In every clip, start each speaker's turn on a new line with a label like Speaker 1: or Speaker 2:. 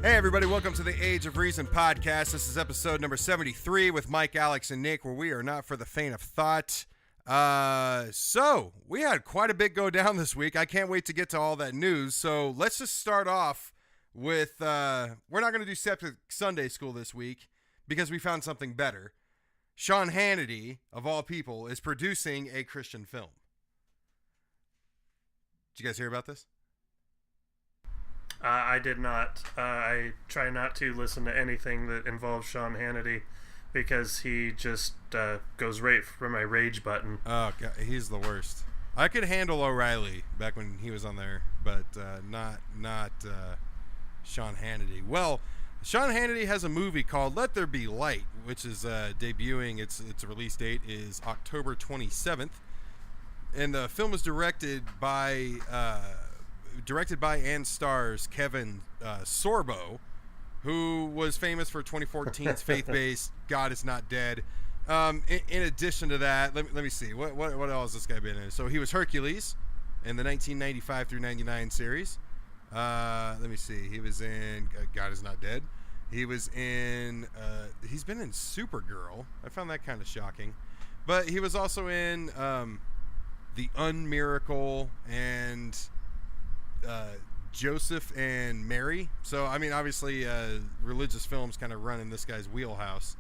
Speaker 1: Hey everybody, welcome to the Age of Reason podcast. This is episode number 73 with Mike, Alex, and Nick, where we are not for the faint of thought. So we had quite a bit go down this week. I can't wait to get to all that news. So let's just start off with, we're not going to do Septic Sunday School this week because we found something better. Sean Hannity, of all people, is producing a Christian film. Did you guys hear about this?
Speaker 2: I did not. I try not to listen to anything that involves Sean Hannity because he just goes right for my rage button.
Speaker 1: Oh, God, he's the worst. I could handle O'Reilly back when he was on there, but not Sean Hannity. Well, Sean Hannity has a movie called Let There Be Light, which is debuting. Its release date is October 27th, and the film was directed by and stars Kevin Sorbo, who was famous for 2014's faith-based God Is Not Dead. In addition to that, let me see. What else has this guy been in? So he was Hercules in the 1995 through 99 series. Let me see. He was in God Is Not Dead. He was in... he's been in Supergirl. I found that kind of shocking. But he was also in The Unmiracle and... Joseph and Mary. So, I mean, obviously, religious films kind of run in this guy's wheelhouse.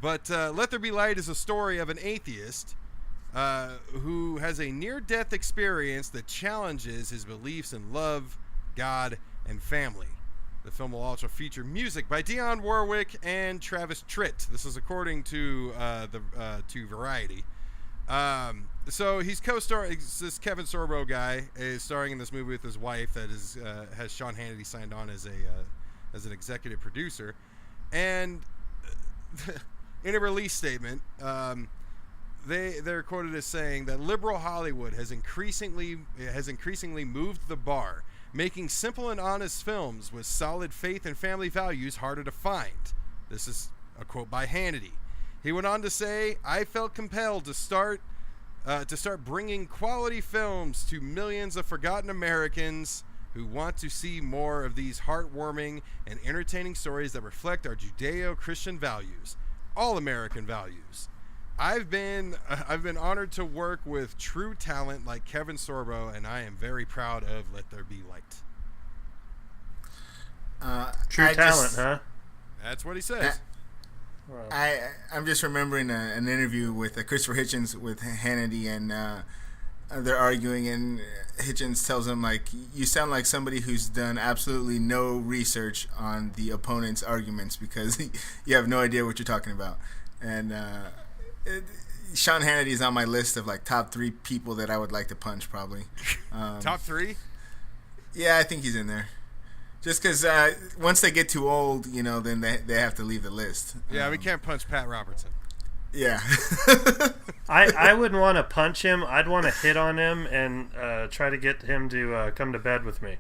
Speaker 1: But Let There Be Light is a story of an atheist who has a near-death experience that challenges his beliefs in love, God, and family. The film will also feature music by Dionne Warwick and Travis Tritt. This is according to to Variety. So he's co-starring. This Kevin Sorbo guy is starring in this movie with his wife that is has Sean Hannity signed on as an executive producer, and in a release statement, they're quoted as saying that liberal Hollywood has increasingly moved the bar, making simple and honest films with solid faith and family values harder to find. This is a quote by Hannity. He went on to say, "I felt compelled to start bringing quality films to millions of forgotten Americans who want to see more of these heartwarming and entertaining stories that reflect our Judeo-Christian values, all American values. I've been honored to work with true talent like Kevin Sorbo, and I am very proud of Let There Be Light."
Speaker 2: True talent, huh?
Speaker 1: That's what he says.
Speaker 3: Wow. I'm just remembering an interview with Christopher Hitchens with Hannity, and they're arguing, and Hitchens tells him, like, you sound like somebody who's done absolutely no research on the opponent's arguments because you have no idea what you're talking about. And Sean Hannity is on my list of like top 3 people that I would like to punch, probably.
Speaker 1: Top 3?
Speaker 3: Yeah, I think he's in there. Just because once they get too old, you know, then they have to leave the list.
Speaker 1: Yeah, we can't punch Pat Robertson.
Speaker 3: Yeah.
Speaker 2: I wouldn't want to punch him. I'd want to hit on him and try to get him to come to bed with me.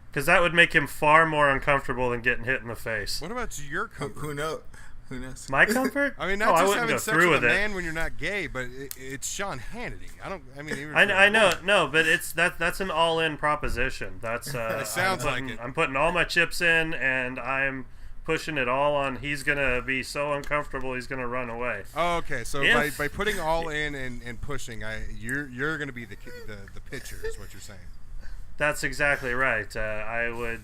Speaker 2: Because that would make him far more uncomfortable than getting hit in the face.
Speaker 1: What about your comfort?
Speaker 3: Who knows? Who knows?
Speaker 2: My comfort?
Speaker 1: I mean, not just having sex with a
Speaker 2: with
Speaker 1: man when you're not gay, but it's Sean Hannity.
Speaker 2: I know, no, but that's an all-in proposition. That's
Speaker 1: it sounds like it.
Speaker 2: I'm putting all my chips in, and I'm pushing it all on. He's gonna be so uncomfortable, he's gonna run away.
Speaker 1: Oh, okay, so by putting all in and pushing, you're gonna be the pitcher, is what you're saying.
Speaker 2: That's exactly right. I would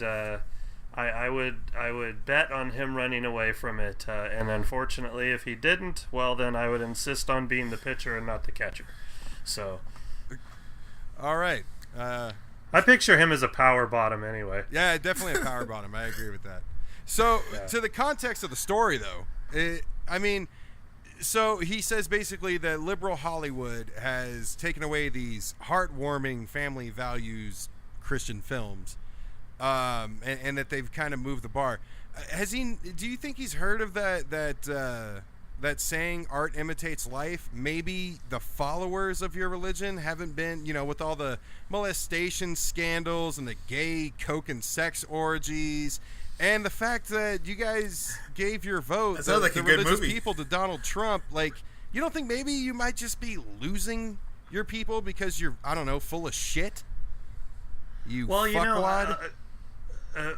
Speaker 2: bet on him running away from it, and unfortunately, if he didn't, well, then I would insist on being the pitcher and not the catcher. So,
Speaker 1: all right.
Speaker 2: I picture him as a power bottom anyway.
Speaker 1: Yeah, definitely a power bottom. I agree with that. So, to the context of the story, though, so he says basically that liberal Hollywood has taken away these heartwarming family values Christian films. And that they've kind of moved the bar. Do you think he's heard of that saying, art imitates life? Maybe the followers of your religion haven't been, with all the molestation scandals and the gay coke and sex orgies, and the fact that you guys gave your vote, the religious people, to Donald Trump. Like, you don't think maybe you might just be losing your people because you're, I don't know, full of shit? Fuckwad?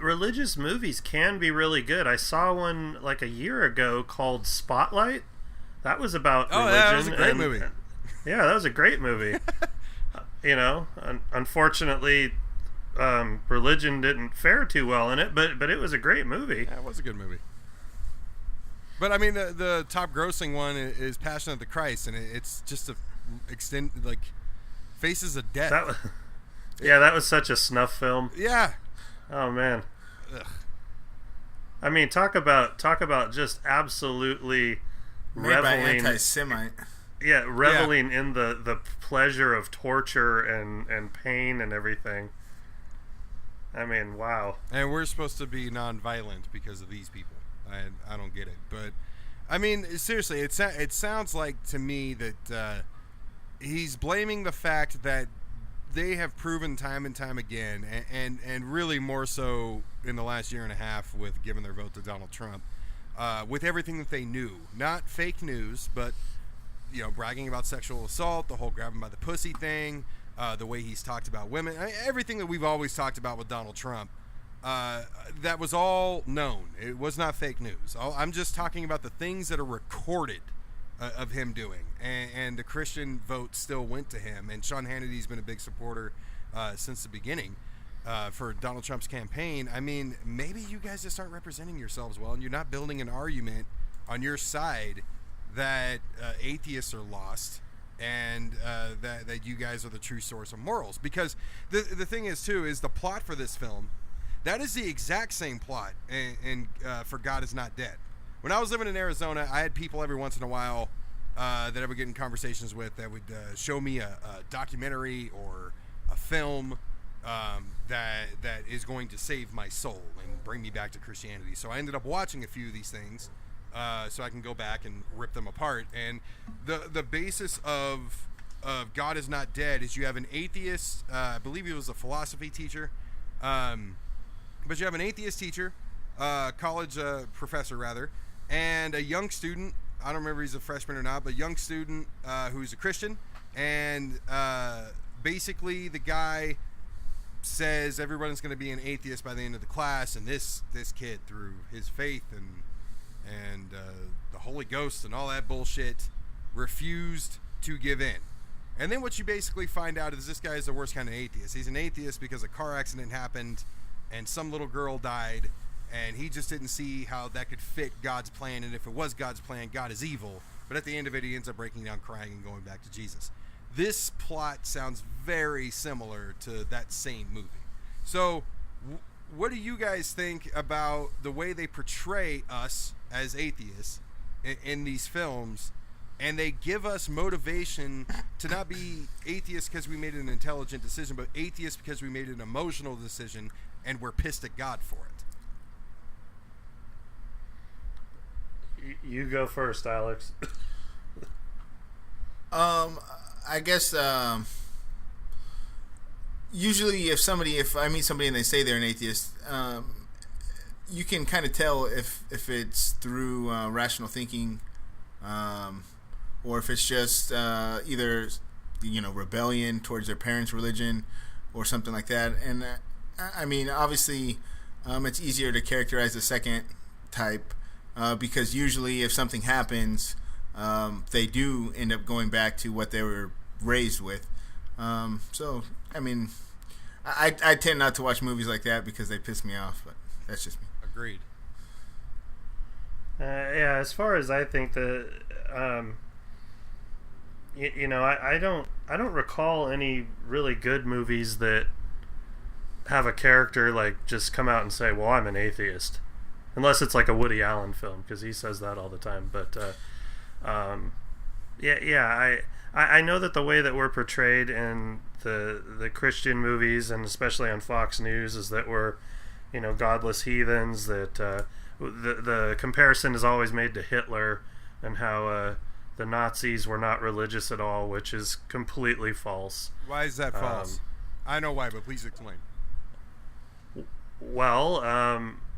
Speaker 2: religious movies can be really good. I saw one like a year ago called Spotlight. That was about religion.
Speaker 1: Yeah, that was a great movie.
Speaker 2: Yeah, that was a great movie. Unfortunately, religion didn't fare too well in it, but it was a great movie.
Speaker 1: Yeah, it was a good movie. But I mean, the top grossing one is Passion of the Christ, and it's just Faces of Death.
Speaker 2: That was such a snuff film.
Speaker 1: Yeah.
Speaker 2: Oh man.
Speaker 1: Ugh.
Speaker 2: I mean, talk about just absolutely
Speaker 3: made by
Speaker 2: reveling.
Speaker 3: Anti-Semite.
Speaker 2: Yeah, reveling in the pleasure of torture and pain and everything. I mean, wow.
Speaker 1: And we're supposed to be non-violent because of these people. I don't get it. But, I mean, seriously, it sounds like to me that he's blaming the fact that they have proven time and time again, and really more so in the last year and a half with giving their vote to Donald Trump, with everything that they knew. Not fake news, but, bragging about sexual assault, the whole grab him by the pussy thing, the way he's talked about women, everything that we've always talked about with Donald Trump. That was all known. It was not fake news. I'm just talking about the things that are recorded of him doing, and the Christian vote still went to him. And Sean Hannity's been a big supporter since the beginning for Donald Trump's campaign. I mean, maybe you guys just aren't representing yourselves well, and you're not building an argument on your side that atheists are lost, and that you guys are the true source of morals. Because the thing is, too, is the plot for this film, that is the exact same plot in for God Is Not Dead. When I was living in Arizona, I had people every once in a while that I would get in conversations with that would show me a documentary or a film that is going to save my soul and bring me back to Christianity. So I ended up watching a few of these things so I can go back and rip them apart. And the basis of God Is Not Dead is you have an atheist, I believe he was a philosophy teacher, but you have an atheist teacher, college professor rather, and a young student. I don't remember if he's a freshman or not, but a young student who's a Christian. And basically the guy says everyone's going to be an atheist by the end of the class, and this kid, through his faith and the Holy Ghost and all that bullshit, refused to give in. And then what you basically find out is this guy is the worst kind of atheist. He's an atheist because a car accident happened and some little girl died, and he just didn't see how that could fit God's plan. And if it was God's plan, God is evil. But at the end of it, he ends up breaking down, crying, and going back to Jesus. This plot sounds very similar to that same movie. So what do you guys think about the way they portray us as atheists in these films? And they give us motivation to not be atheists because we made an intelligent decision, but atheists because we made an emotional decision and we're pissed at God for
Speaker 2: it. You go first, Alex.
Speaker 3: I guess usually if I meet somebody and they say they're an atheist, you can kind of tell if it's through rational thinking, or if it's just either rebellion towards their parents' religion or something like that. And I mean, obviously, it's easier to characterize the second type because usually if something happens, they do end up going back to what they were raised with. So, I mean, I tend not to watch movies like that because they piss me off, but that's just me.
Speaker 1: Agreed.
Speaker 2: Yeah, as far as I think that, I don't recall any really good movies that have a character like just come out and say, well, I'm an atheist, unless it's like a Woody Allen film, because he says that all the time. But I know that the way that we're portrayed in the Christian movies, and especially on Fox News, is that we're godless heathens. That the comparison is always made to Hitler and how the Nazis were not religious at all, which is completely false.
Speaker 1: Why is that false? I know why, but please explain.
Speaker 2: Well,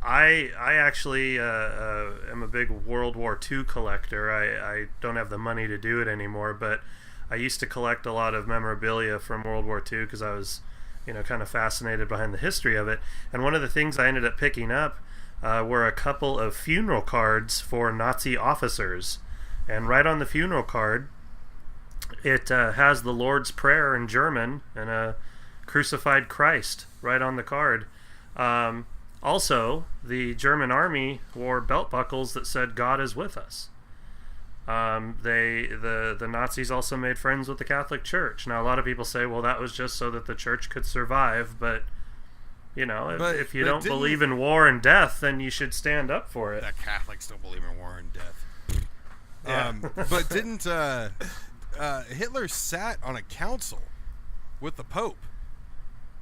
Speaker 2: I actually am a big World War II collector. I don't have the money to do it anymore, but I used to collect a lot of memorabilia from World War II because I was kind of fascinated behind the history of it. And one of the things I ended up picking up were a couple of funeral cards for Nazi officers. And right on the funeral card, it has the Lord's Prayer in German and a crucified Christ right on the card. Also, the German army wore belt buckles that said "God is with us." The Nazis also made friends with the Catholic Church. Now, a lot of people say, well, that was just so that the church could survive, but if you don't believe in war and death, then you should stand up for it.
Speaker 1: The Catholics don't believe in war and death.
Speaker 2: Yeah.
Speaker 1: But didn't Hitler sat on a council with the Pope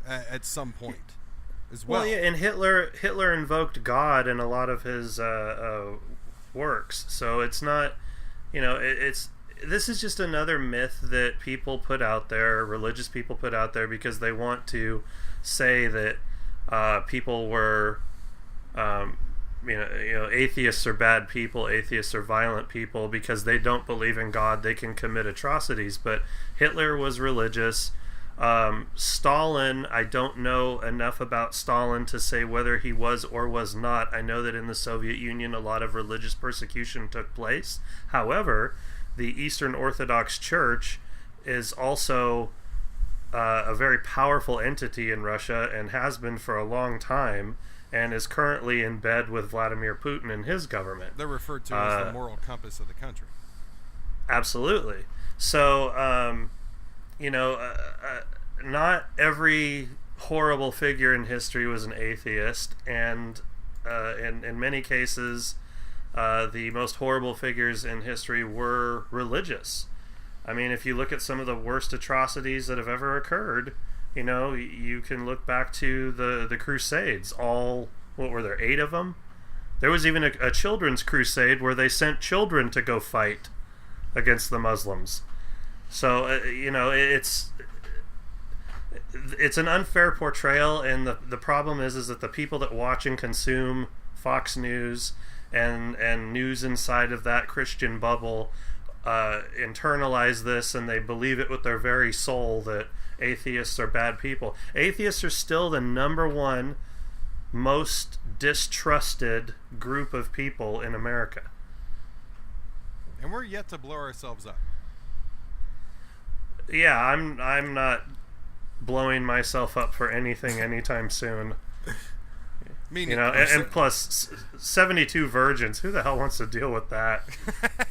Speaker 1: at some point as well?
Speaker 2: Well, yeah, and Hitler invoked God in a lot of his works, so it's not, this is just another myth that people put out there, religious people put out there, because they want to say that people were, atheists are bad people, atheists are violent people, because they don't believe in God, they can commit atrocities. But Hitler was religious. Stalin, I don't know enough about Stalin to say whether he was or was not. I know that in the Soviet Union a lot of religious persecution took place. However, the Eastern Orthodox Church is also a very powerful entity in Russia and has been for a long time, and is currently in bed with Vladimir Putin and his government.
Speaker 1: They're referred to as the moral compass of the country.
Speaker 2: Absolutely. So, not every horrible figure in history was an atheist, and in many cases, the most horrible figures in history were religious. I mean, if you look at some of the worst atrocities that have ever occurred, you can look back to the Crusades. What were there, 8 of them? There was even a children's crusade where they sent children to go fight against the Muslims. So, it's an unfair portrayal, and the problem is that the people that watch and consume Fox News and news inside of that Christian bubble internalize this, and they believe it with their very soul that atheists are bad people. Atheists are still the number one most distrusted group of people in America.
Speaker 1: And we're yet to blow ourselves up.
Speaker 2: Yeah, I'm not blowing myself up for anything anytime soon. And plus 72 virgins. Who the hell wants to deal with that?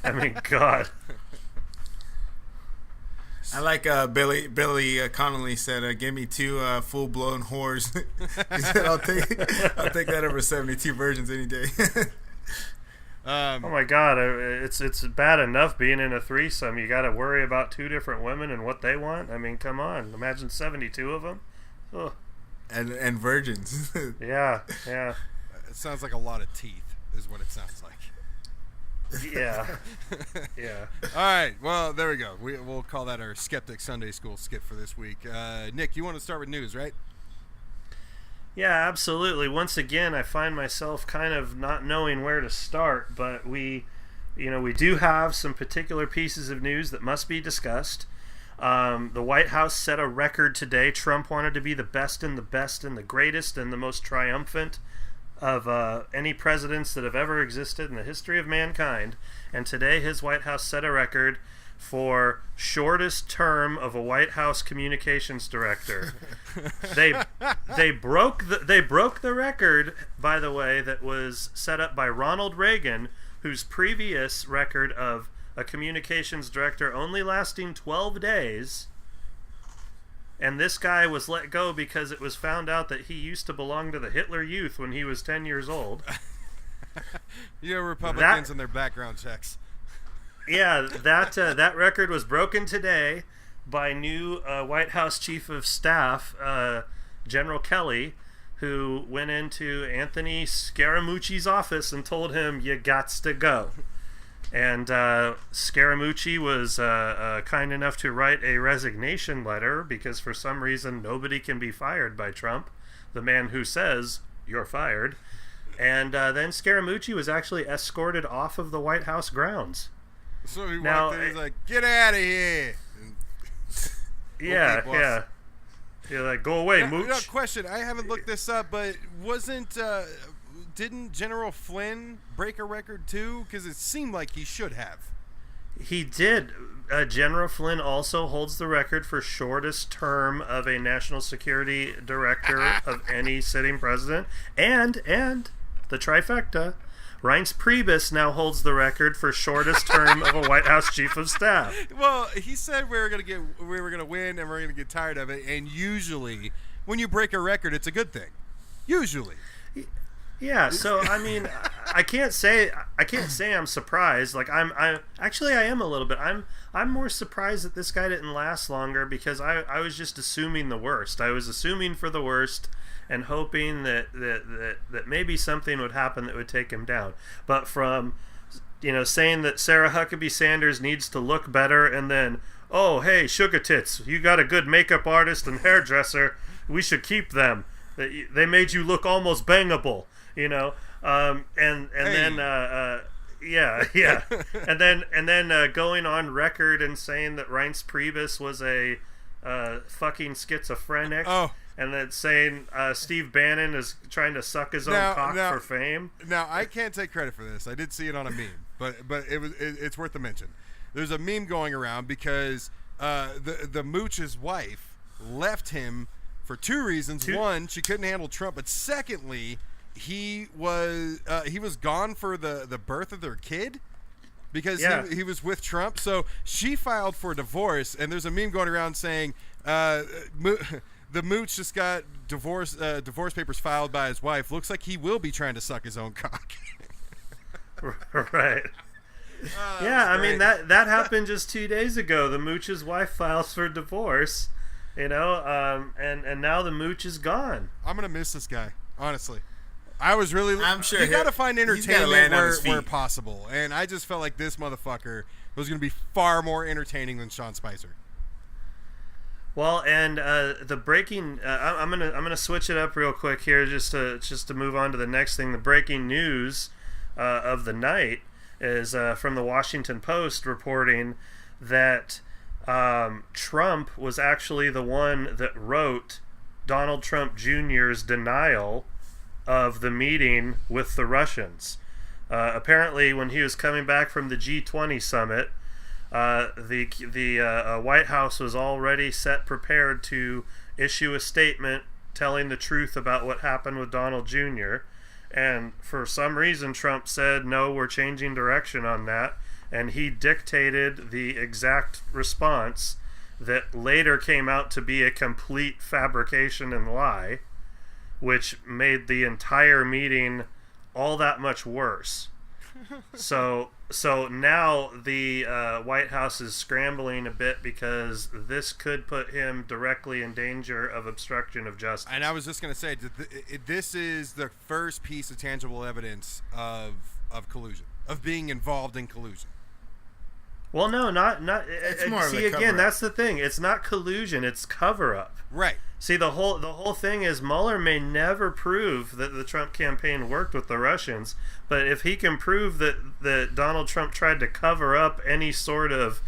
Speaker 2: I mean, God.
Speaker 3: I like Billy Connolly said, "Give me 2 full-blown whores." He said, "I'll take that over 72 virgins any day."
Speaker 2: Oh my God! It's bad enough being in a threesome. You got to worry about 2 different women and what they want. I mean, come on! Imagine 72 of them. Ugh.
Speaker 3: And virgins.
Speaker 2: Yeah.
Speaker 1: It sounds like a lot of teeth, is what it sounds like.
Speaker 2: Yeah. Yeah.
Speaker 1: All right. Well, there we go. We'll call that our Skeptic Sunday School skit for this week. Nick, you want to start with news, right?
Speaker 2: Yeah, absolutely. Once again, I find myself kind of not knowing where to start, but we do have some particular pieces of news that must be discussed. The White House set a record today. Trump wanted to be the best and the greatest and the most triumphant of any presidents that have ever existed in the history of mankind. And today his White House set a record for shortest term of a White House communications director. They broke the record, by the way, that was set up by Ronald Reagan, whose previous record of a communications director only lasting 12 days. And this guy was let go because it was found out that he used to belong to the Hitler Youth when he was 10 years old.
Speaker 1: Republicans and their background checks.
Speaker 2: Yeah, that record was broken today by new White House Chief of Staff, General Kelly, who went into Anthony Scaramucci's office and told him, "You gots to go." And Scaramucci was kind enough to write a resignation letter because for some reason nobody can be fired by Trump, the man who says, "You're fired." And then Scaramucci was actually escorted off of the White House grounds.
Speaker 1: So he walked in, he's like, "Get out of here!"
Speaker 2: Yeah. You're like, go away, Mooch.
Speaker 1: No, question. I haven't looked this up, but didn't General Flynn break a record too? Because it seemed like he should have.
Speaker 2: He did. General Flynn also holds the record for shortest term of a national security director of any sitting president. And the trifecta, Reince Priebus now holds the record for shortest term of a White House chief of staff.
Speaker 1: Well, he said we were gonna win and we're gonna get tired of it. And usually, when you break a record, it's a good thing. Usually.
Speaker 2: Yeah, so I mean, I can't say I'm surprised. Like I am a little bit. I'm more surprised that this guy didn't last longer because I was just assuming the worst. I was assuming for the worst and hoping that maybe something would happen that would take him down. But from saying that Sarah Huckabee Sanders needs to look better and then, oh hey, Sugar Tits, you got a good makeup artist and hairdresser, we should keep them. They made you look almost bangable. And then and then going on record and saying that Reince Priebus was a fucking schizophrenic, and then saying Steve Bannon is trying to suck his own cock for fame.
Speaker 1: Now I can't take credit for this. I did see it on a meme, but it's worth a mention. There's a meme going around because the Mooch's wife left him for two reasons. One, she couldn't handle Trump, but secondly, he was gone for the birth of their kid because he was with Trump. So she filed for divorce, and there's a meme going around saying the Mooch just got divorce papers filed by his wife. Looks like he will be trying to suck his own cock.
Speaker 2: Right. I mean that happened just 2 days ago. The Mooch's wife files for divorce, and now the Mooch is gone.
Speaker 1: I'm gonna miss this guy, honestly. I'm sure you gotta find entertainment where possible, and I just felt like this motherfucker was gonna be far more entertaining than Sean Spicer.
Speaker 2: Well, and the breaking, I'm gonna switch it up real quick here, just to move on to the next thing. The breaking news of the night is from the Washington Post reporting that Trump was actually the one that wrote Donald Trump Jr.'s denial of the meeting with the Russians. Apparently, when he was coming back from the G20 summit, the White House was already prepared to issue a statement telling the truth about what happened with Donald Jr. And for some reason, Trump said, no, we're changing direction on that. And he dictated the exact response that later came out to be a complete fabrication and lie, which made the entire meeting all that much worse. So now the White House is scrambling a bit because this could put him directly in danger of obstruction of justice.
Speaker 1: And I was just going to say, this is the first piece of tangible evidence of collusion, of being involved in collusion.
Speaker 2: Well, no, not.
Speaker 3: It's more
Speaker 2: see,
Speaker 3: of a
Speaker 2: again,
Speaker 3: cover-up.
Speaker 2: That's the thing. It's not collusion. It's cover-up.
Speaker 1: Right.
Speaker 2: See, the whole thing is Mueller may never prove that the Trump campaign worked with the Russians, but if he can prove that Donald Trump tried to cover up any sort of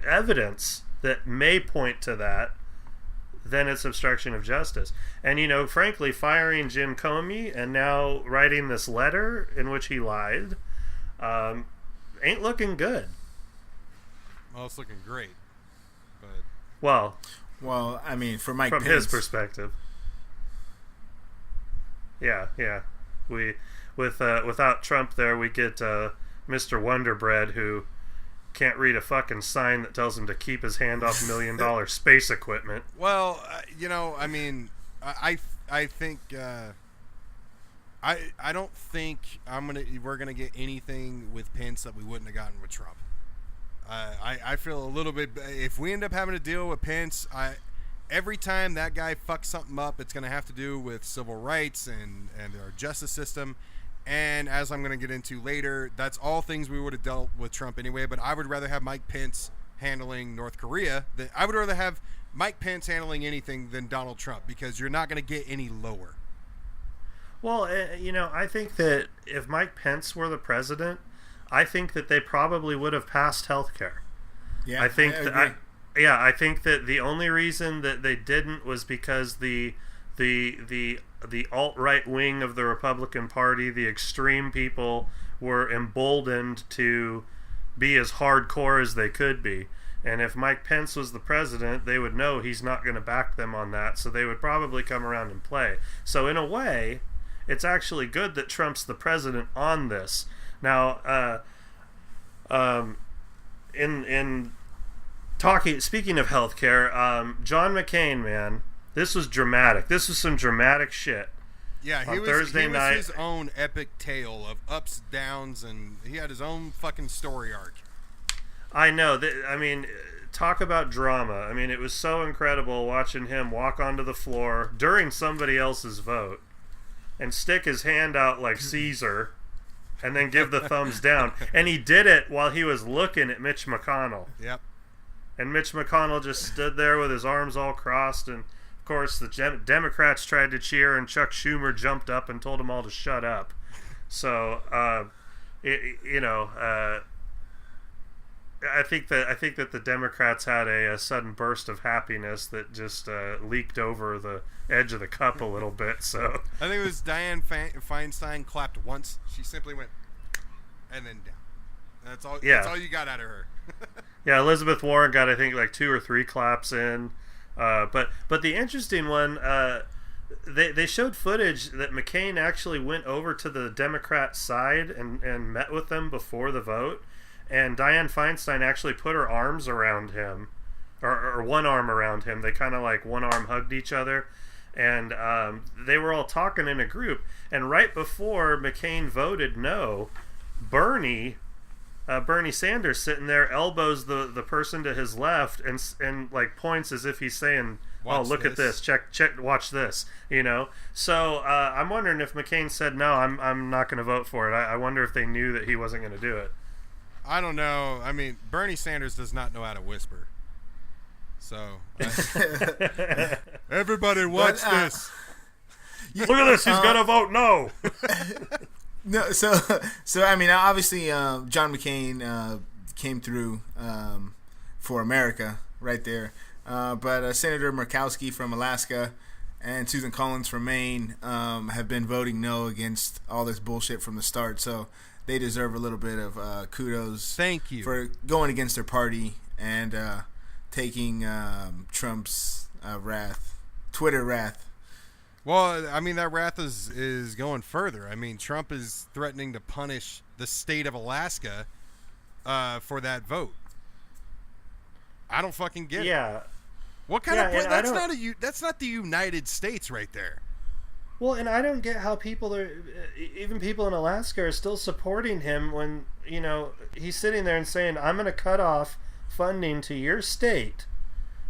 Speaker 2: evidence that may point to that, then it's obstruction of justice. And, frankly, firing Jim Comey and now writing this letter in which he lied ain't looking good.
Speaker 1: Well, it's looking great. But
Speaker 2: Well,
Speaker 3: I mean, for Mike
Speaker 2: from
Speaker 3: Pence,
Speaker 2: his perspective. Yeah. Without Trump there, we get Mr. Wonderbread, who can't read a fucking sign that tells him to keep his hand off $1 million space equipment.
Speaker 1: Well, I mean, I think I don't think we're gonna get anything with Pence that we wouldn't have gotten with Trump. I feel a little bit, if we end up having to deal with Pence, every time that guy fucks something up, it's going to have to do with civil rights and our justice system. And as I'm going to get into later, that's all things we would have dealt with Trump anyway. But I would rather have Mike Pence handling North Korea. I would rather have Mike Pence handling anything than Donald Trump, because you're not going to get any lower.
Speaker 2: Well, I think that if Mike Pence were the president, I think that they probably would have passed health care.
Speaker 3: yeah,
Speaker 2: I think
Speaker 3: I agree.
Speaker 2: Yeah, I think that the only reason that they didn't was because the alt-right wing of the Republican Party, the extreme people, were emboldened to be as hardcore as they could be. And if Mike Pence was the president, they would know he's not going to back them on that, so they would probably come around and play. So in a way, it's actually good that Trump's the president on this. Now, speaking of healthcare, John McCain, man, this was dramatic. This was some dramatic shit.
Speaker 1: Yeah, he was his own epic tale of ups, downs, and he had his own fucking story arc.
Speaker 2: I know. I mean, talk about drama. I mean, it was so incredible watching him walk onto the floor during somebody else's vote and stick his hand out like Caesar and then give the thumbs down. And he did it while he was looking at Mitch McConnell.
Speaker 1: Yep.
Speaker 2: And Mitch McConnell just stood there with his arms all crossed, and of course the Democrats tried to cheer, and Chuck Schumer jumped up and told them all to shut up. So, I think that the Democrats had a sudden burst of happiness that just leaked over the edge of the cup a little bit. So
Speaker 1: I think it was Dianne Feinstein clapped once. She simply went and then down. That's all. Yeah. That's all you got out of her.
Speaker 2: Yeah, Elizabeth Warren got, I think, like 2 or 3 claps in. But the interesting one, they showed footage that McCain actually went over to the Democrat side and met with them before the vote. And Dianne Feinstein actually put her arms around him, or one arm around him. They kind of like one arm hugged each other. And they were all talking in a group. And right before McCain voted no, Bernie Sanders sitting there elbows the person to his left and like points as if he's saying, look at this, check, watch this, you know. So I'm wondering if McCain said no, I'm not going to vote for it. I wonder if they knew that he wasn't going to do it.
Speaker 1: I don't know. I mean, Bernie Sanders does not know how to whisper. So everybody watch this.
Speaker 2: Look at this. He's gonna vote no.
Speaker 3: No, so I mean, obviously, John McCain came through for America right there, but Senator Murkowski from Alaska and Susan Collins from Maine have been voting no against all this bullshit from the start. So they deserve a little bit of kudos.
Speaker 1: Thank you
Speaker 3: for going against their party and taking Trump's Twitter wrath.
Speaker 1: Well, I mean, that wrath is going further. I mean, Trump is threatening to punish the state of Alaska for that vote. I don't fucking get it.
Speaker 2: Yeah.
Speaker 1: What kind of that's not the United States right there.
Speaker 2: Well, and I don't get how even people in Alaska are still supporting him when, you know, he's sitting there and saying, I'm going to cut off funding to your state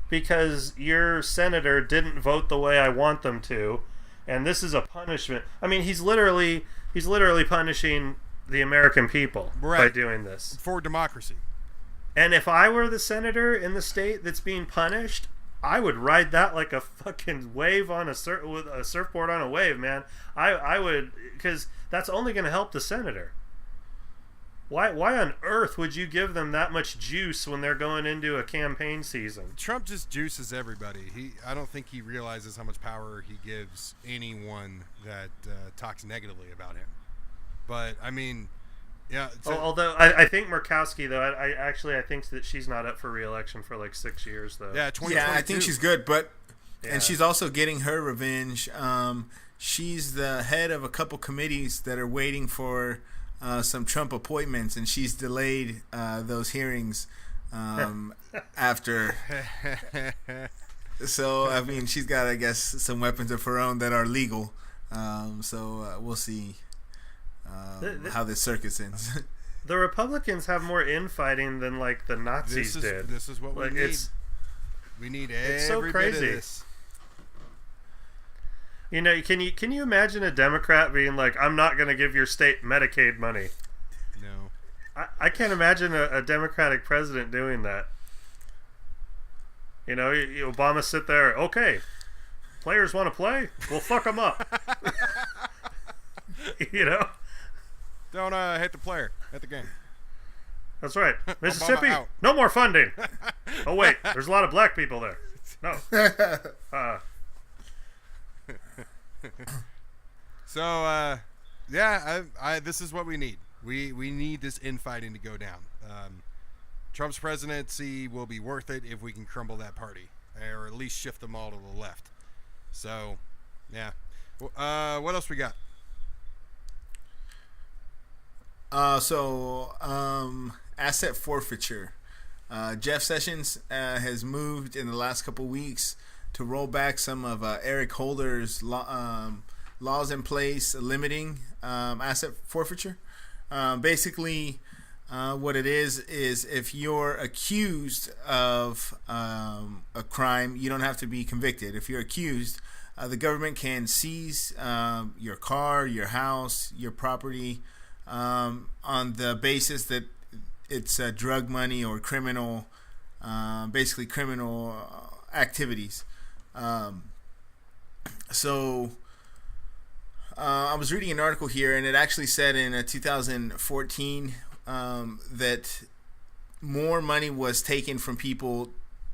Speaker 2: because your senator didn't vote the way I want them to, and this is a punishment. I mean, he's literally punishing the American people by doing this.
Speaker 1: For democracy.
Speaker 2: And if I were the senator in the state that's being punished, I would ride that like a fucking wave on with a surfboard on a wave, man. I would, because that's only going to help the senator. Why on earth would you give them that much juice when they're going into a campaign season?
Speaker 1: Trump just juices everybody. I don't think he realizes how much power he gives anyone that talks negatively about him. But I mean, yeah.
Speaker 2: Although I think Murkowski, though, I think that she's not up for re-election for like 6 years, though.
Speaker 1: Yeah, 2022.
Speaker 3: Yeah, I think she's good, and she's also getting her revenge. She's the head of a couple committees that are waiting for some Trump appointments, and she's delayed those hearings after. So, I mean, she's got, I guess, some weapons of her own that are legal. So we'll see how this circus ends.
Speaker 2: The Republicans have more infighting than, like, the Nazis did.
Speaker 1: This is what we need. We need every bit of this.
Speaker 2: You know, can you imagine a Democrat being like, I'm not going to give your state Medicaid money?
Speaker 1: No.
Speaker 2: I can't imagine a Democratic president doing that. You know, Obama sit there, okay, players want to play? Well, fuck them up. You know?
Speaker 1: Don't hit the player. Hit the game.
Speaker 2: That's right. Mississippi,
Speaker 1: out.
Speaker 2: no more funding. Oh, wait, there's a lot of black people there. No.
Speaker 1: So, this is what we need. We need this infighting to go down. Trump's presidency will be worth it if we can crumble that party, or at least shift them all to the left. So, yeah. What else we got?
Speaker 3: Asset forfeiture. Jeff Sessions has moved in the last couple weeks to roll back some of Eric Holder's laws in place limiting asset forfeiture. Basically, what it is if you're accused of a crime, you don't have to be convicted. If you're accused, the government can seize your car, your house, your property on the basis that it's drug money or criminal, basically criminal activities. I was reading an article here, and it actually said in 2014 that more money was taken from people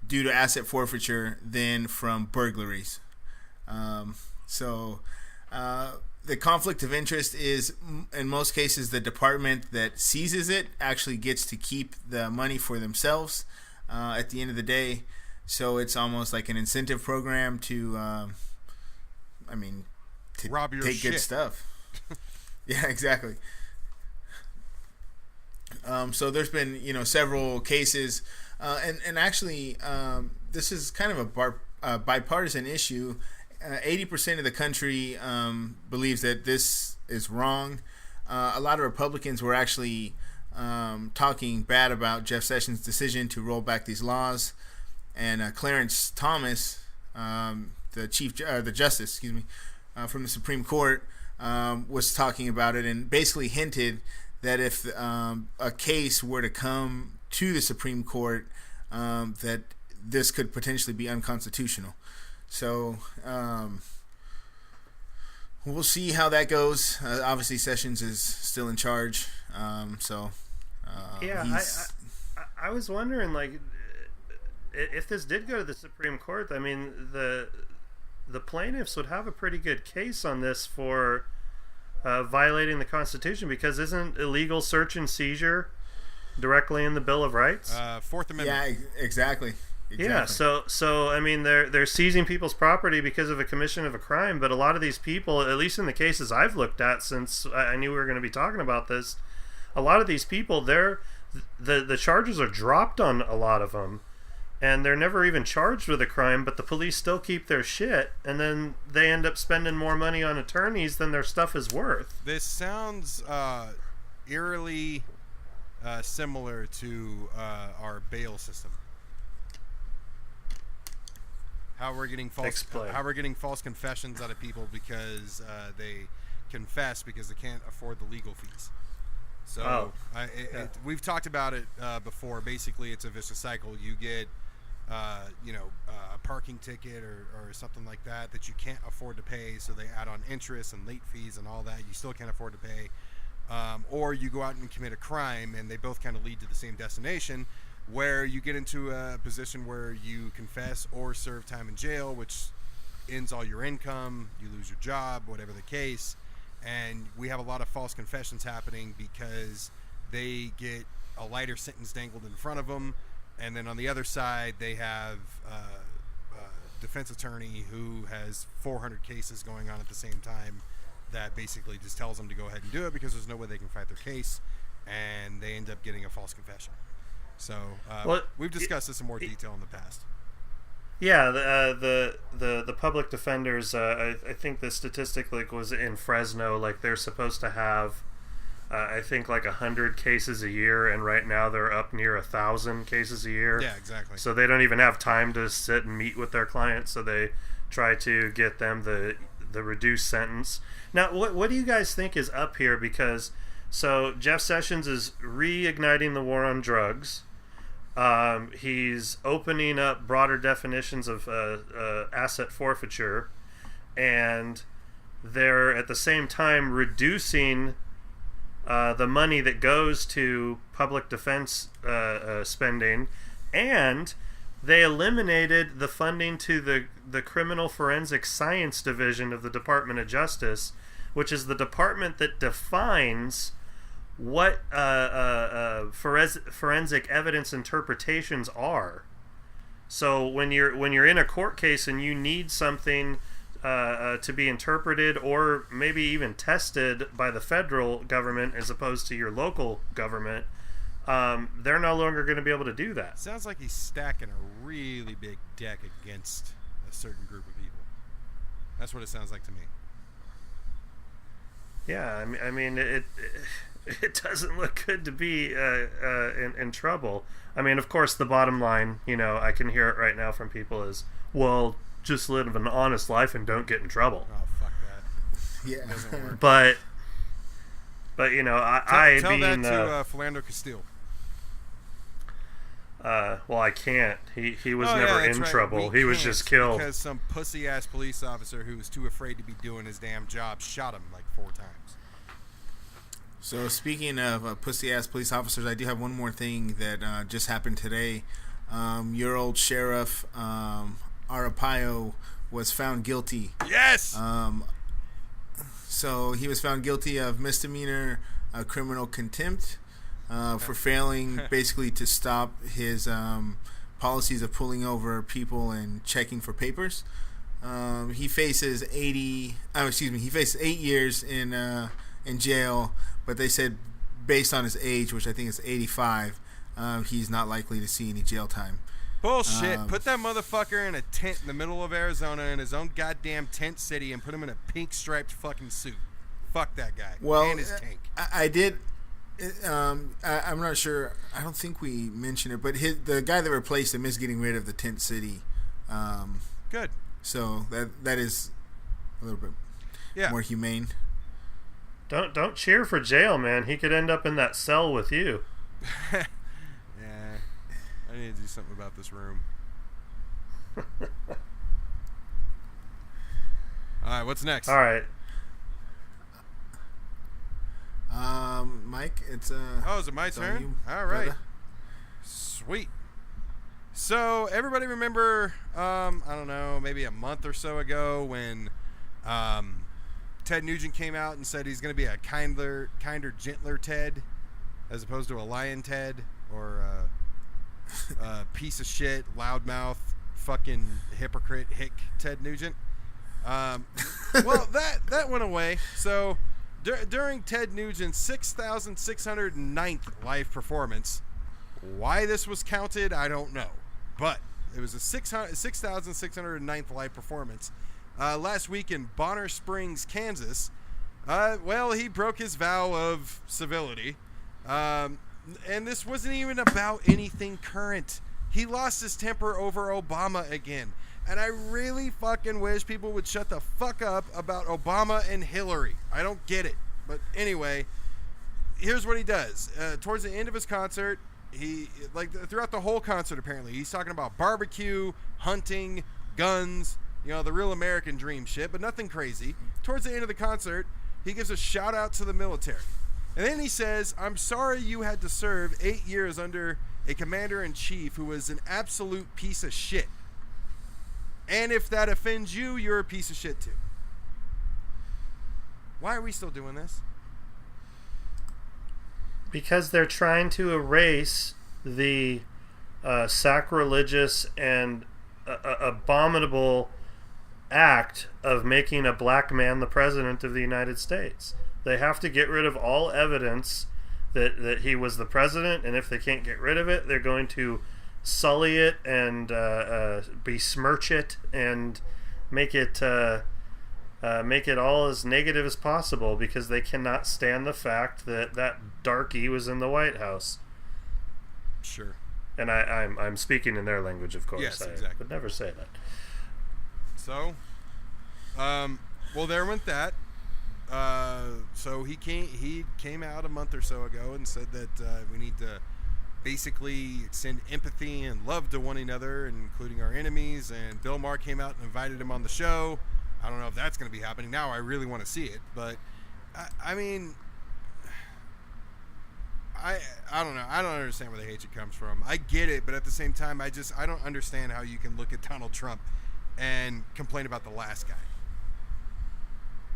Speaker 3: due to asset forfeiture than from burglaries. The conflict of interest is, in most cases, the department that seizes it actually gets to keep the money for themselves at the end of the day. So it's almost like an incentive program to
Speaker 1: rob your
Speaker 3: take
Speaker 1: shit.
Speaker 3: Good stuff. Yeah, exactly. So there's been several cases, and actually this is kind of a bipartisan issue. 80% of the country believes that this is wrong. A lot of Republicans were actually talking bad about Jeff Sessions' decision to roll back these laws, and Clarence Thomas, the justice, from the Supreme Court, was talking about it and basically hinted that if a case were to come to the Supreme Court, that this could potentially be unconstitutional. So we'll see how that goes. Obviously, Sessions is still in charge.
Speaker 2: I was wondering, like, if this did go to the Supreme Court, I mean, the plaintiffs would have a pretty good case on this for violating the Constitution, because isn't illegal search and seizure directly in the Bill of Rights?
Speaker 1: Fourth Amendment.
Speaker 3: Yeah, exactly.
Speaker 2: Yeah, so I mean, they're seizing people's property because of a commission of a crime, but a lot of these people, at least in the cases I've looked at since I knew we were going to be talking about this, a lot of these people, the charges are dropped on a lot of them, and they're never even charged with a crime, but the police still keep their shit, and then they end up spending more money on attorneys than their stuff is worth.
Speaker 1: This sounds eerily similar to our bail system. How we're getting false confessions out of people because they confess because they can't afford the legal fees. So we've talked about it before. Basically, it's a vicious cycle. You get a parking ticket or something like that you can't afford to pay, so they add on interest and late fees and all that. You still can't afford to pay. Or you go out and commit a crime, and they both kind of lead to the same destination, where you get into a position where you confess or serve time in jail, which ends all your income, you lose your job, whatever the case. And we have a lot of false confessions happening because they get a lighter sentence dangled in front of them, and then on the other side they have a defense attorney who has 400 cases going on at the same time that basically just tells them to go ahead and do it because there's no way they can fight their case, and they end up getting a false confession. So we've discussed this in more detail in the past.
Speaker 2: Yeah, the public defenders. I think the statistic was in Fresno. Like, they're supposed to have, I think, like 100 cases a year, and right now they're up near 1,000 cases a year.
Speaker 1: Yeah, exactly.
Speaker 2: So they don't even have time to sit and meet with their clients. So they try to get them the reduced sentence. Now, what do you guys think is up here? Because Jeff Sessions is reigniting the war on drugs. He's opening up broader definitions of asset forfeiture, and they're at the same time reducing the money that goes to public defense spending, and they eliminated the funding to the Criminal Forensic Science Division of the Department of Justice, which is the department that defines what forensic evidence interpretations are. So when you're in a court case and you need something to be interpreted or maybe even tested by the federal government as opposed to your local government, they're no longer going to be able to do that.
Speaker 1: Sounds like he's stacking a really big deck against a certain group of people. That's what it sounds like to me.
Speaker 2: Yeah, I mean it doesn't look good to be in trouble. I mean, of course, the bottom line, I can hear it right now from people is, well, just live an honest life and don't get in trouble.
Speaker 1: Oh, fuck that.
Speaker 3: Yeah.
Speaker 1: It doesn't work.
Speaker 2: But
Speaker 1: Tell
Speaker 2: being
Speaker 1: that to Philando Castile.
Speaker 2: well, I can't. He was
Speaker 1: Oh, yeah,
Speaker 2: never
Speaker 1: that's
Speaker 2: in
Speaker 1: right.
Speaker 2: trouble.
Speaker 1: We
Speaker 2: He was
Speaker 1: can't
Speaker 2: just killed.
Speaker 1: because some pussy ass police officer who was too afraid to be doing his damn job shot him like 4 times.
Speaker 3: So speaking of pussy-ass police officers, I do have one more thing that just happened today. Your old sheriff, Arpaio, was found guilty.
Speaker 1: Yes!
Speaker 3: So he was found guilty of misdemeanor criminal contempt for failing basically to stop his policies of pulling over people and checking for papers. He faces 8 years in jail, but they said based on his age, which I think is 85, he's not likely to see any jail time.
Speaker 1: Bullshit. Put that motherfucker in a tent in the middle of Arizona in his own goddamn tent city and put him in a pink striped fucking suit. Fuck that guy.
Speaker 3: Well,
Speaker 1: and his tank.
Speaker 3: I did. I'm not sure. I don't think we mentioned it, but the guy that replaced him is getting rid of the tent city.
Speaker 1: Good.
Speaker 3: So that is a little bit more humane.
Speaker 2: Don't cheer for jail, man. He could end up in that cell with you.
Speaker 1: Yeah. I need to do something about this room. Alright, what's next?
Speaker 2: All right.
Speaker 3: Mike, it's
Speaker 1: Oh, is it my turn?
Speaker 3: you,
Speaker 1: All right.
Speaker 3: brother.
Speaker 1: Sweet. So, everybody remember, I don't know, maybe a month or so ago when Ted Nugent came out and said he's going to be a kinder, gentler Ted as opposed to a lion Ted or a piece of shit, loudmouth, fucking hypocrite hick Ted Nugent. Well, that went away. So, during Ted Nugent's 6,609th live performance, why this was counted, I don't know. But it was a 6,609th live performance. Last week in Bonner Springs, Kansas. Well, he broke his vow of civility. And this wasn't even about anything current. He lost his temper over Obama again. And I really fucking wish people would shut the fuck up about Obama and Hillary. I don't get it. But anyway, here's what he does. Towards the end of his concert, throughout the whole concert apparently, he's talking about barbecue, hunting, guns, the real American dream shit, but nothing crazy. Towards the end of the concert, he gives a shout out to the military. And then he says, I'm sorry you had to serve 8 years under a commander-in-chief who was an absolute piece of shit. And if that offends you, you're a piece of shit too. Why are we still doing this?
Speaker 2: Because they're trying to erase the sacrilegious and abominable act of making a black man the president of the United States. They have to get rid of all evidence that he was the president, and if they can't get rid of it, they're going to sully it and besmirch it and make it all as negative as possible, because they cannot stand the fact that darky was in the White House.
Speaker 1: Sure.
Speaker 2: And I'm speaking in their language, of course.
Speaker 1: Yes,
Speaker 2: I
Speaker 1: exactly.
Speaker 2: would never say that.
Speaker 1: So, well, there went that. So he came out a month or so ago and said that we need to basically extend empathy and love to one another, including our enemies. And Bill Maher came out and invited him on the show. I don't know if that's going to be happening now. I really want to see it, but I mean, I don't know. I don't understand where the hatred comes from. I get it, but at the same time, I don't understand how you can look at Donald Trump and complain about the last guy.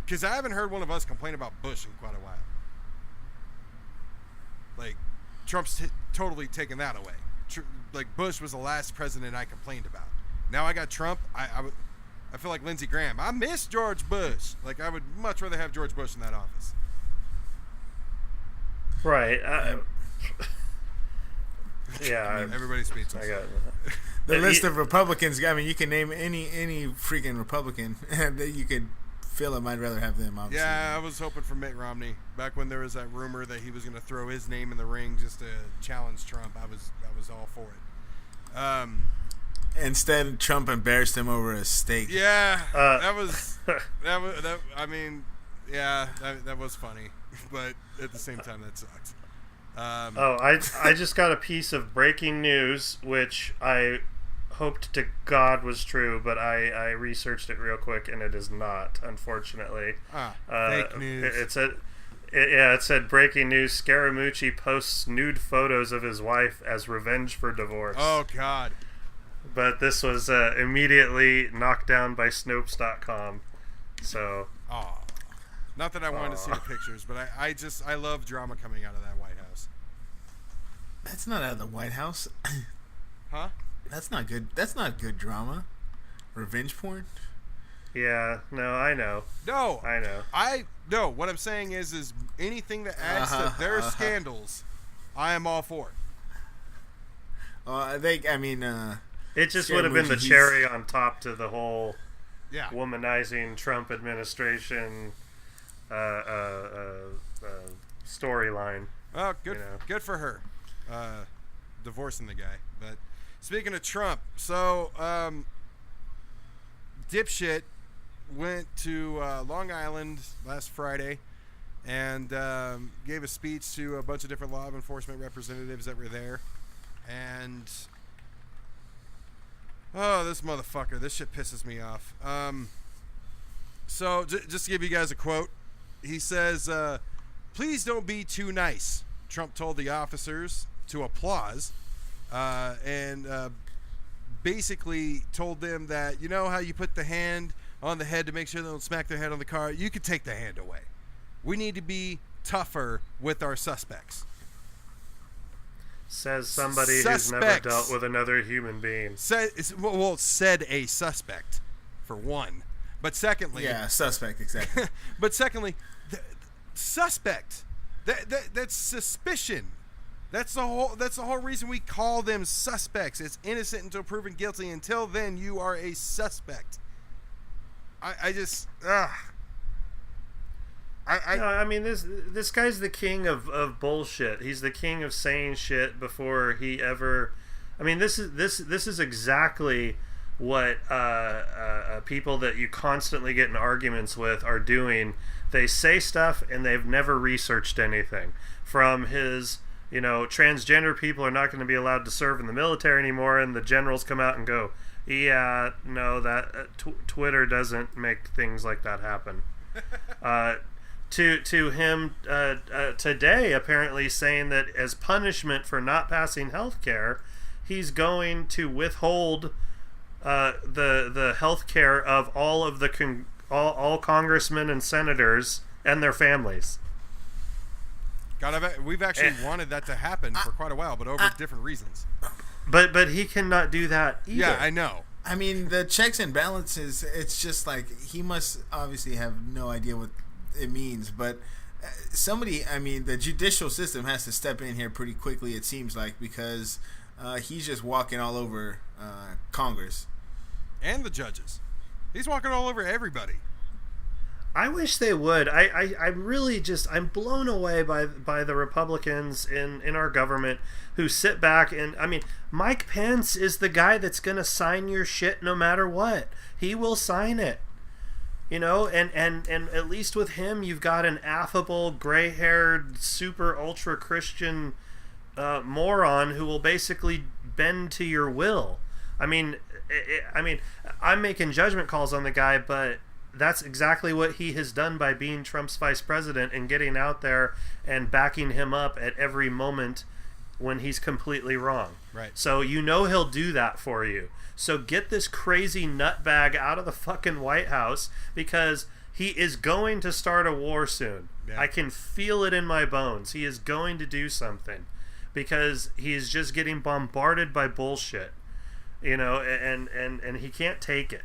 Speaker 1: Because I haven't heard one of us complain about Bush in quite a while. Like, Trump's totally taken that away. Like, Bush was the last president I complained about. Now I got Trump. I feel like Lindsey Graham. I miss George Bush. Like, I would much rather have George Bush in that office.
Speaker 2: Right. Yeah.
Speaker 1: Everybody's speechless.
Speaker 2: I got
Speaker 3: the list of Republicans. I mean, you can name any freaking Republican that you could feel him. I'd rather have them. Obviously.
Speaker 1: Yeah, I was hoping for Mitt Romney back when there was that rumor that he was going to throw his name in the ring just to challenge Trump. I was all for it.
Speaker 3: Instead, Trump embarrassed him over a steak.
Speaker 1: Yeah, that was. I mean, yeah, that was funny, but at the same time, that sucks.
Speaker 2: I just got a piece of breaking news, which I hoped to God was true, but I researched it real quick, and it is not, unfortunately.
Speaker 1: Fake news.
Speaker 2: It said breaking news: Scaramucci posts nude photos of his wife as revenge for divorce.
Speaker 1: Oh God!
Speaker 2: But this was immediately knocked down by Snopes.com. So.
Speaker 1: Oh. Not that I wanted to see the pictures, but I love drama coming out of that White House.
Speaker 3: That's not out of the White House.
Speaker 1: Huh?
Speaker 3: That's not good. That's not good drama. Revenge porn.
Speaker 2: Yeah. No, I know.
Speaker 1: No.
Speaker 2: I know.
Speaker 1: No. What I'm saying is anything that adds to their scandals, I am all for.
Speaker 2: It just would have been the cherry on top to the whole womanizing Trump administration storyline.
Speaker 1: Oh, good for her. Divorcing the guy. But speaking of Trump, so dipshit went to Long Island last Friday and gave a speech to a bunch of different law enforcement representatives that were there. And this motherfucker, this shit pisses me off. So just to give you guys a quote, he says, "Please don't be too nice," Trump told the officers to applause, and basically told them that, you know how you put the hand on the head to make sure they don't smack their head on the car? You could take the hand away. We need to be tougher with our suspects.
Speaker 2: Says somebody who's never dealt with another human being.
Speaker 1: Said a suspect, for one. But secondly...
Speaker 3: Yeah, suspect, exactly.
Speaker 1: But secondly, suspect. That's suspicion. That's the whole reason we call them suspects. It's innocent until proven guilty. Until then, you are a suspect.
Speaker 2: I mean, this guy's the king of bullshit. He's the king of saying shit before he ever. I mean, this is exactly what people that you constantly get in arguments with are doing. They say stuff and they've never researched anything. From his, transgender people are not going to be allowed to serve in the military anymore, and the generals come out and go, "Yeah, no, that Twitter doesn't make things like that happen." To him today, apparently saying that as punishment for not passing health care, he's going to withhold the health care of all of the all congressmen and senators and their families.
Speaker 1: God, we've actually wanted that to happen for quite a while, but over different reasons.
Speaker 2: But he cannot do that either.
Speaker 1: Yeah, I know.
Speaker 3: I mean, the checks and balances, it's just like, he must obviously have no idea what it means, but the judicial system has to step in here pretty quickly, it seems like, because he's just walking all over Congress.
Speaker 1: And the judges. He's walking all over everybody.
Speaker 2: I wish they would. I'm really I'm blown away by the Republicans in our government who sit back and, I mean, Mike Pence is the guy that's going to sign your shit no matter what. He will sign it. And at least with him, you've got an affable, gray-haired, super ultra-Christian moron who will basically bend to your will. I mean, I'm making judgment calls on the guy, but that's exactly what he has done by being Trump's vice president and getting out there and backing him up at every moment when he's completely wrong.
Speaker 1: Right.
Speaker 2: So he'll do that for you. So get this crazy nutbag out of the fucking White House, because he is going to start a war soon.
Speaker 1: Yeah.
Speaker 2: I can feel it in my bones. He is going to do something, because he is just getting bombarded by bullshit, and he can't take it.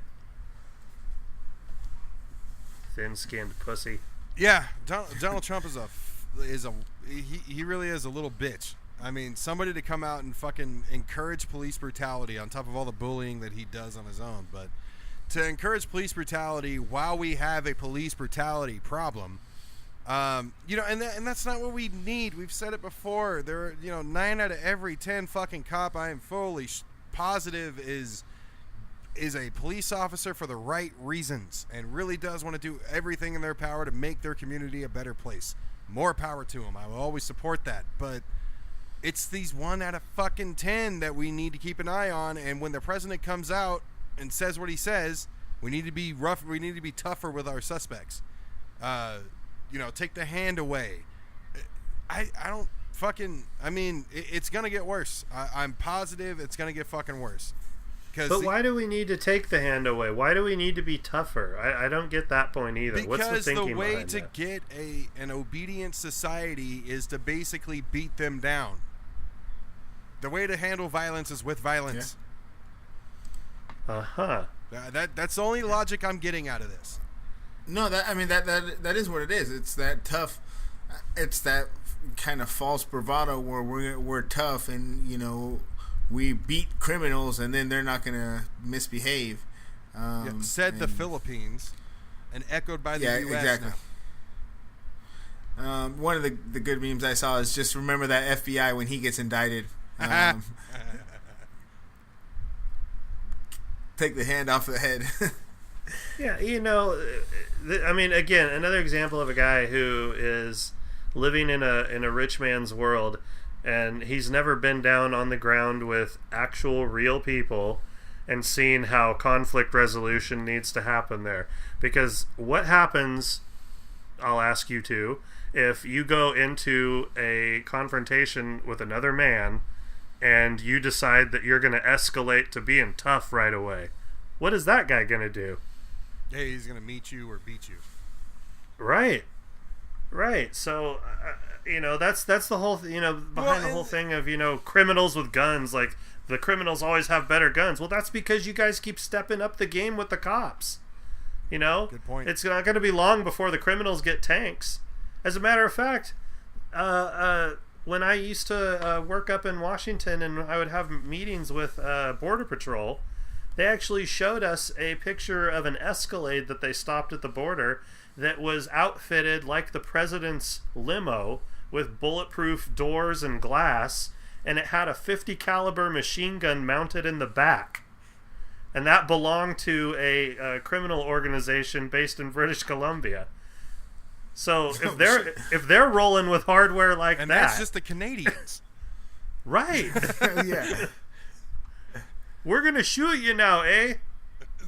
Speaker 2: Thin-skinned pussy.
Speaker 1: Yeah, Donald Trump he really is a little bitch. I mean, somebody to come out and fucking encourage police brutality on top of all the bullying that he does on his own, but to encourage police brutality while we have a police brutality problem, and that's not what we need. We've said it before. There are, 9 out of every 10 fucking cop I am fully positive is a police officer for the right reasons and really does want to do everything in their power to make their community a better place. More power to them. I will always support that, but it's these 1 out of fucking 10 that we need to keep an eye on. And when the president comes out and says what he says, we need to be rough. We need to be tougher with our suspects. Take the hand away. I don't fucking. I mean, it's gonna get worse. I'm positive it's gonna get fucking worse.
Speaker 2: But why do we need to take the hand away? Why do we need to be tougher? I don't get that point either. What's the thinking
Speaker 1: way
Speaker 2: behind
Speaker 1: to
Speaker 2: that?
Speaker 1: get an obedient society is to basically beat them down. The way to handle violence is with violence.
Speaker 2: Yeah. Uh-huh.
Speaker 1: That's the only logic I'm getting out of this.
Speaker 3: No, that is what it is. It's that tough. It's that kind of false bravado where we're tough and we beat criminals and then they're not gonna misbehave.
Speaker 1: The Philippines, and echoed by the U.S.
Speaker 3: Exactly.
Speaker 1: Now.
Speaker 3: One of the good memes I saw is just remember that FBI when he gets indicted. Take the hand off the head.
Speaker 2: Yeah, I mean, again, another example of a guy who is living in a rich man's world, and he's never been down on the ground with actual real people and seen how conflict resolution needs to happen there. Because what happens, I'll ask you to, if you go into a confrontation with another man and you decide that you're going to escalate to being tough right away, what is that guy going to do?
Speaker 1: Hey, he's going to meet you or beat you.
Speaker 2: Right. So, that's the whole, behind the whole thing of, criminals with guns. Like, the criminals always have better guns. Well, that's because you guys keep stepping up the game with the cops.
Speaker 1: Good point.
Speaker 2: It's not going to be long before the criminals get tanks. As a matter of fact, when I used to work up in Washington and I would have meetings with Border Patrol, they actually showed us a picture of an Escalade that they stopped at the border that was outfitted like the president's limo with bulletproof doors and glass, and it had a .50 caliber machine gun mounted in the back. And that belonged to a criminal organization based in British Columbia. So if they're rolling with hardware like
Speaker 1: and
Speaker 2: that,
Speaker 1: that's just the Canadians,
Speaker 2: right?
Speaker 3: Yeah.
Speaker 2: We're gonna shoot you now, eh?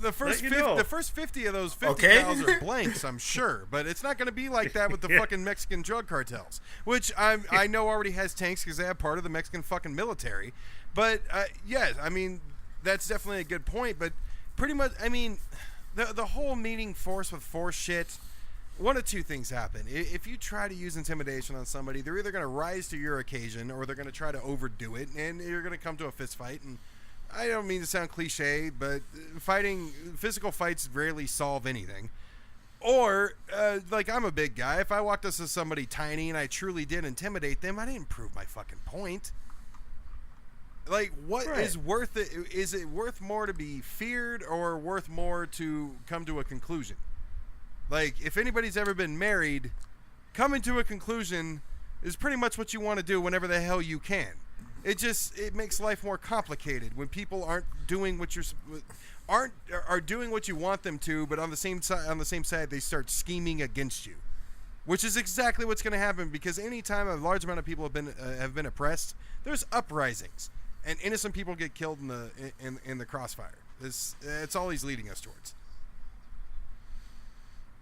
Speaker 1: The first 50 of those 50
Speaker 3: Okay.
Speaker 1: cows are blanks, I'm sure, but it's not going to be like that with the fucking Mexican drug cartels, which I know already has tanks because they have part of the Mexican fucking military. But yes, I mean that's definitely a good point. But pretty much, I mean, the whole meeting force with force shit. One of two things happen. If you try to use intimidation on somebody, they're either going to rise to your occasion or they're going to try to overdo it, and you're going to come to a fist fight. And I don't mean to sound cliche, but physical fights rarely solve anything. Or, like, I'm a big guy. If I walked up to somebody tiny and I truly did intimidate them, I didn't prove my fucking point. Like, what is worth it? Is it worth more to be feared or worth more to come to a conclusion? Like, if anybody's ever been married, coming to a conclusion is pretty much what you want to do whenever the hell you can. It makes life more complicated when people aren't doing what are doing what you want them to, but on the same side they start scheming against you, which is exactly what's going to happen. Because anytime a large amount of people have been oppressed, there's uprisings and innocent people get killed in the crossfire. It's all he's leading us towards.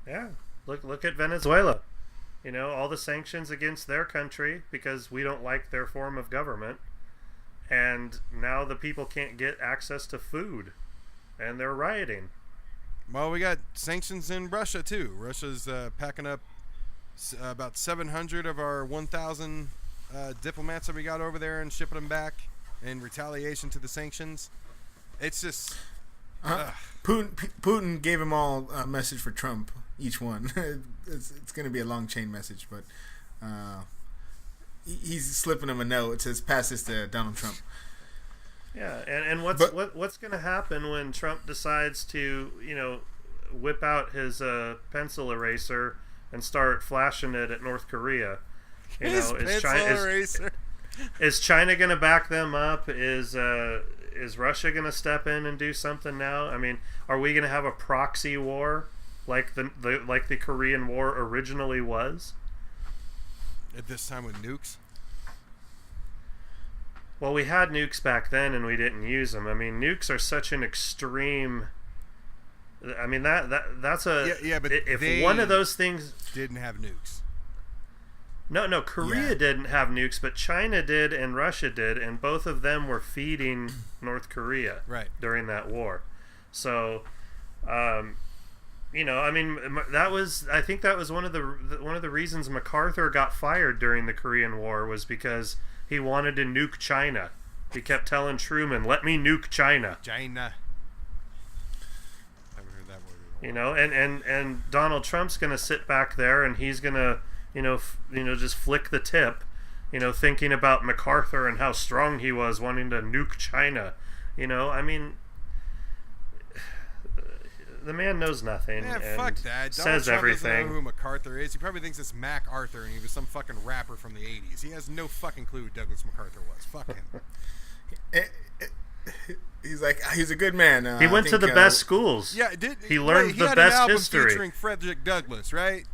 Speaker 2: Yeah, look at Venezuela. You know, all the sanctions against their country because we don't like their form of government. And now the people can't get access to food. And they're rioting.
Speaker 1: Well, we got sanctions in Russia, too. Russia's packing up about 700 of our 1,000 diplomats that we got over there and shipping them back in retaliation to the sanctions. It's just...
Speaker 3: Putin gave them all a message for Trump, each one. It's going to be a long chain message, but he's slipping them a note. It says, pass this to Donald Trump.
Speaker 2: Yeah, and what's going to happen when Trump decides to, whip out his pencil eraser and start flashing it at North Korea?
Speaker 1: His pencil eraser.
Speaker 2: Is China going to back them up? Is Russia going to step in and do something now? I mean, are we going to have a proxy war like the Korean War originally was?
Speaker 1: At this time with nukes?
Speaker 2: Well, we had nukes back then and we didn't use them. I mean, nukes are such an extreme... I mean, that's a...
Speaker 1: Yeah, but
Speaker 2: if one of those things...
Speaker 1: didn't have nukes.
Speaker 2: No, Korea didn't have nukes, but China did and Russia did, and both of them were feeding North Korea during that war. So, I mean, I think that was one of the reasons MacArthur got fired during the Korean War was because he wanted to nuke China. He kept telling Truman, "Let me nuke China."
Speaker 1: China. Haven't heard that word in a while.
Speaker 2: And Donald Trump's going to sit back there and he's going to just flick the tip, thinking about MacArthur and how strong he was wanting to nuke China. I mean, the man knows nothing.
Speaker 1: Yeah,
Speaker 2: and
Speaker 1: fuck that.
Speaker 2: Says
Speaker 1: Donald Trump
Speaker 2: everything.
Speaker 1: doesn't know who MacArthur is. He probably thinks it's Mac Arthur and he was some fucking rapper from the 80s. He has no fucking clue who Douglas MacArthur was. Fuck him.
Speaker 3: He's like, he's a good man.
Speaker 2: He went to the best schools.
Speaker 1: Yeah,
Speaker 2: he learned the
Speaker 1: had
Speaker 2: best
Speaker 1: an album
Speaker 2: history.
Speaker 1: featuring Frederick Douglass, right?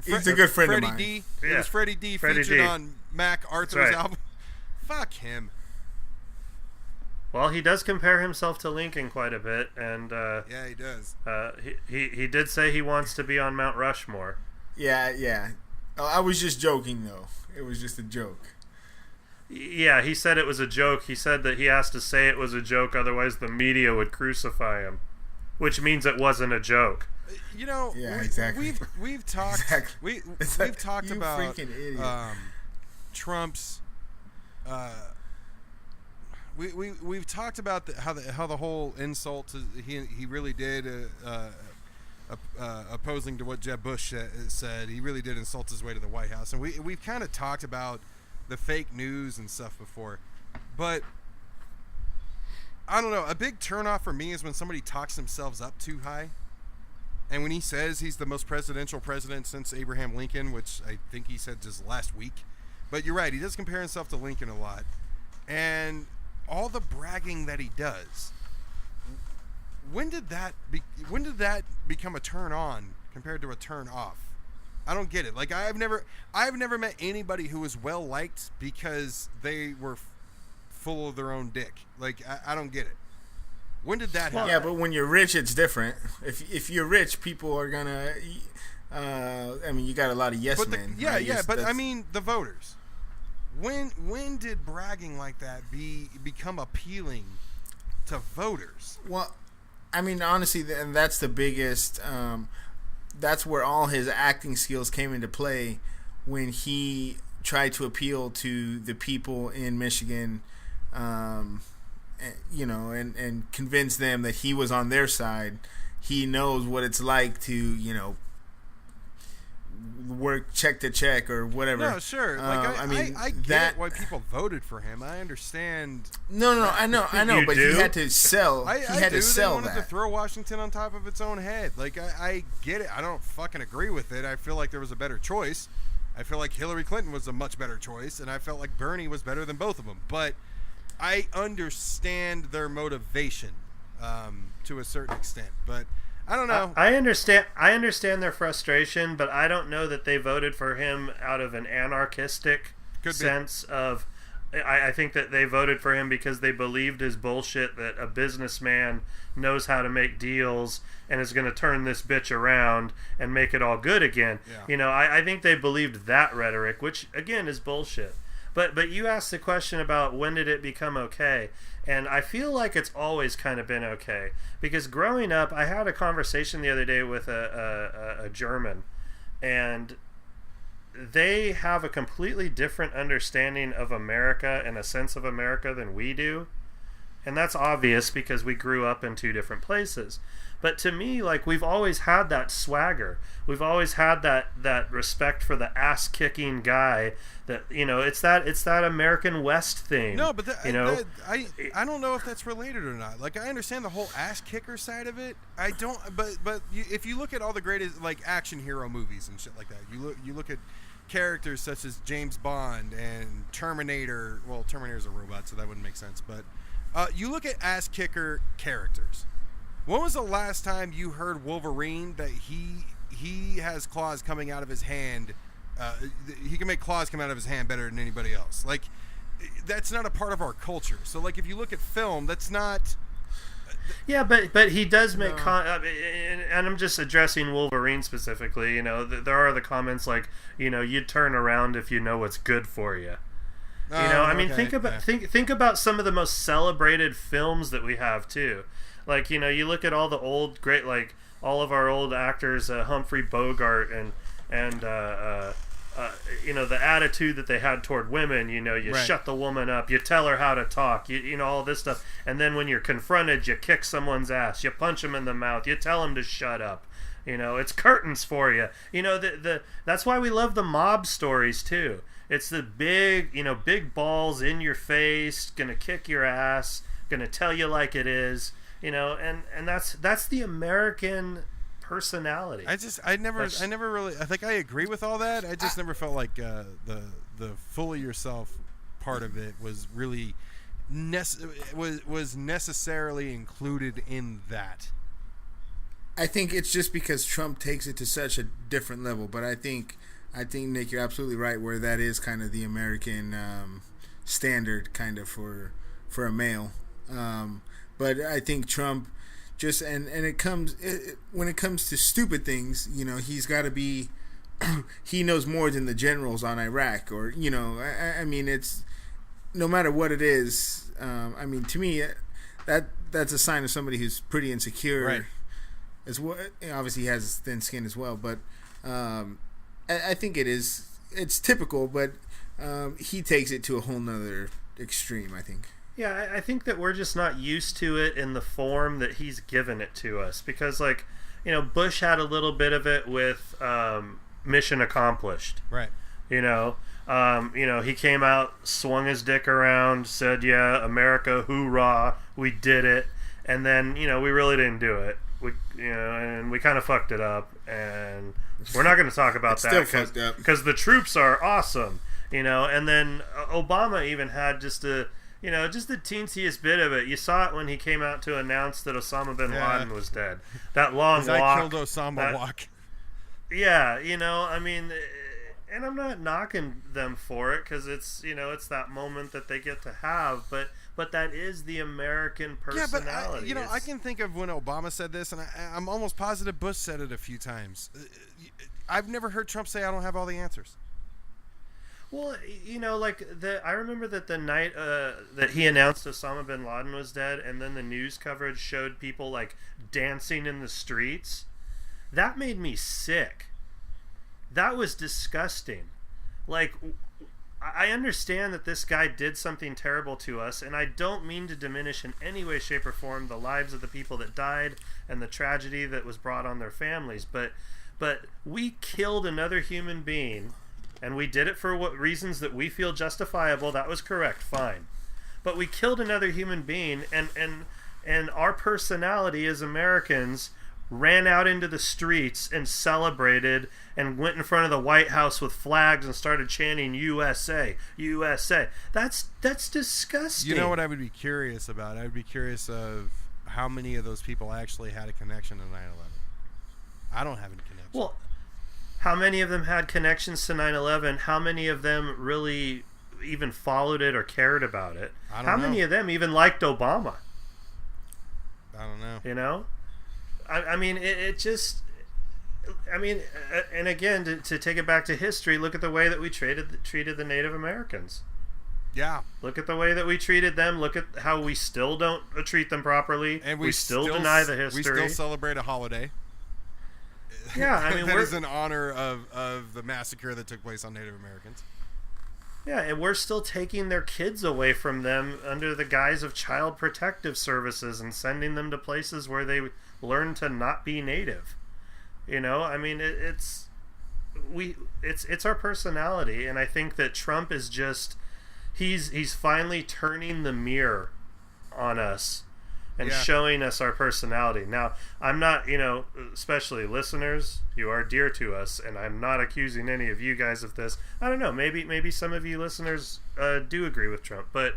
Speaker 3: He's a good friend
Speaker 1: Freddie
Speaker 3: of mine.
Speaker 1: D.
Speaker 2: Yeah.
Speaker 1: It was Freddie D
Speaker 2: Freddie
Speaker 1: featured
Speaker 2: D.
Speaker 1: on Mac Arthur's
Speaker 2: right.
Speaker 1: album. Fuck him.
Speaker 2: Well, he does compare himself to Lincoln quite a bit, and
Speaker 1: Yeah, he does.
Speaker 2: he did say he wants to be on Mount Rushmore.
Speaker 3: Yeah. Oh, I was just joking, though. It was just a joke.
Speaker 2: Yeah, he said it was a joke. He said that he has to say it was a joke, otherwise the media would crucify him, which means it wasn't a joke.
Speaker 3: Yeah, exactly.
Speaker 1: We've talked
Speaker 3: Exactly.
Speaker 1: we've talked
Speaker 3: you
Speaker 1: about
Speaker 3: freaking idiot.
Speaker 1: Trump's we've talked about how the whole insult to, he really did opposing to what Jeb Bush said. He really did insult his way to the White House, and we've kind of talked about the fake news and stuff before, but I don't know. A big turnoff for me is when somebody talks themselves up too high. And when he says he's the most presidential president since Abraham Lincoln, which I think he said just last week. But you're right, he does compare himself to Lincoln a lot. And all the bragging that he does, when did that become a turn on compared to a turn off? I don't get it. Like, I've never met anybody who was well liked because they were full of their own dick. Like, I don't get it. When did that happen?
Speaker 3: Yeah, but when you're rich, it's different. If you're rich, people are gonna. I mean, you got a lot of yes men.
Speaker 1: But I mean, the voters. When did bragging like that become appealing to voters?
Speaker 3: Well, I mean, honestly, and that's the biggest. That's where all his acting skills came into play when he tried to appeal to the people in Michigan. And convince them that he was on their side. He knows what it's like to, work check to check or whatever.
Speaker 1: No, sure. Like, I get why people voted for him. I understand.
Speaker 3: No, I know, but
Speaker 2: do?
Speaker 3: he had to sell.
Speaker 1: He
Speaker 3: had to sell
Speaker 1: They wanted to throw Washington on top of its own head. Like, I get it. I don't fucking agree with it. I feel like there was a better choice. I feel like Hillary Clinton was a much better choice, and I felt like Bernie was better than both of them. But I understand their motivation to a certain extent, but I don't know.
Speaker 2: I understand their frustration, but I don't know that they voted for him out of an anarchistic sense of I think that they voted for him because they believed his bullshit that a businessman knows how to make deals and is going to turn this bitch around and make it all good again.
Speaker 1: Yeah.
Speaker 2: I think they believed that rhetoric, which again is bullshit. But you asked the question about when did it become okay, and I feel like it's always kind of been okay, because growing up, I had a conversation the other day with a German, and they have a completely different understanding of America and a sense of America than we do. And that's obvious because we grew up in two different places. But to me, like, we've always had that swagger. We've always had that respect for the ass-kicking guy. That, it's that American West thing.
Speaker 1: No, but I don't know if that's related or not. Like, I understand the whole ass kicker side of it. I don't. But if you look at all the greatest, like, action hero movies and shit like that, you look at characters such as James Bond and Terminator. Well, Terminator's a robot, so that wouldn't make sense. But you look at ass kicker characters. When was the last time you heard Wolverine that he has claws coming out of his hand? He can make claws come out of his hand better than anybody else. Like, that's not a part of our culture. So, like, if you look at film, that's not.
Speaker 2: Yeah, but he does make and I'm just addressing Wolverine specifically. There are the comments like, you'd turn around if you know what's good for you. Think about some of the most celebrated films that we have too. Like, you look at all the old great, like, all of our old actors, Humphrey Bogart and the attitude that they had toward women. You right. Shut the woman up, you tell her how to talk, all this stuff. And then when you're confronted, you kick someone's ass, you punch them in the mouth, you tell them to shut up. It's curtains for you. That's why we love the mob stories too. It's the big, big balls in your face, gonna kick your ass, gonna tell you like it is. And that's the American personality.
Speaker 1: I never really. I think I agree with all that. I just never felt like the fully yourself part of it was really was necessarily included in that.
Speaker 3: I think it's just because Trump takes it to such a different level. But I think Nick, you're absolutely right. Where that is kind of the American standard, kind of for a male. But I think Trump just when it comes to stupid things, he's got to be. He knows more than the generals on Iraq, or I mean, it's no matter what it is. I mean, to me, that's a sign of somebody who's pretty insecure.
Speaker 1: Right.
Speaker 3: As well, obviously he has thin skin as well, but I think it's typical, but he takes it to a whole nother extreme, I think.
Speaker 2: Yeah, I think that we're just not used to it in the form that he's given it to us. Because, like, Bush had a little bit of it with Mission Accomplished.
Speaker 1: Right.
Speaker 2: He came out, swung his dick around, said, yeah, America, hoorah, we did it. And then, we really didn't do it. And we kind of fucked it up. And we're not going to talk about that because the troops are awesome. And then Obama even had just the teensiest bit of it. You saw it when he came out to announce that Osama bin Laden was dead. That long walk.
Speaker 1: I killed Osama walk.
Speaker 2: Yeah, I mean, and I'm not knocking them for it because it's, it's that moment that they get to have. But that is the American personality.
Speaker 1: Yeah, but I can think of when Obama said this, and I'm almost positive Bush said it a few times. I've never heard Trump say, I don't have all the answers.
Speaker 2: Well, I remember that the night that he announced Osama bin Laden was dead, and then the news coverage showed people, like, dancing in the streets. That made me sick. That was disgusting. Like, I understand that this guy did something terrible to us, and I don't mean to diminish in any way, shape, or form the lives of the people that died and the tragedy that was brought on their families, but we killed another human being. And we did it for what reasons that we feel justifiable. That was correct, fine. But we killed another human being, and our personality as Americans ran out into the streets and celebrated and went in front of the White House with flags and started chanting USA, USA. That's disgusting.
Speaker 1: You know what I would be curious about? I would be curious of how many of those people actually had a connection to 9/11. I don't have any connection.
Speaker 2: Well, how many of them had connections to 9/11? How many of them really even followed it or cared about it.
Speaker 1: How
Speaker 2: many of them even liked Obama?
Speaker 1: I don't know.
Speaker 2: You know, I mean, it just. I mean, and again, to take it back to history, look at the way that we treated the Native Americans.
Speaker 1: Yeah.
Speaker 2: Look at the way that we treated them. Look at how we still don't treat them properly.
Speaker 1: And
Speaker 2: we still deny the history.
Speaker 1: We still celebrate a holiday.
Speaker 2: Yeah, I mean,
Speaker 1: that is in honor of the massacre that took place on Native Americans.
Speaker 2: Yeah, and we're still taking their kids away from them under the guise of child protective services and sending them to places where they learn to not be Native. You know, I mean, it's our personality, and I think that Trump is just he's finally turning the mirror on us and showing us our personality. Now, I'm not, you know, especially listeners, you are dear to us, and I'm not accusing any of you guys of this. I don't know, maybe some of you listeners do agree with Trump, but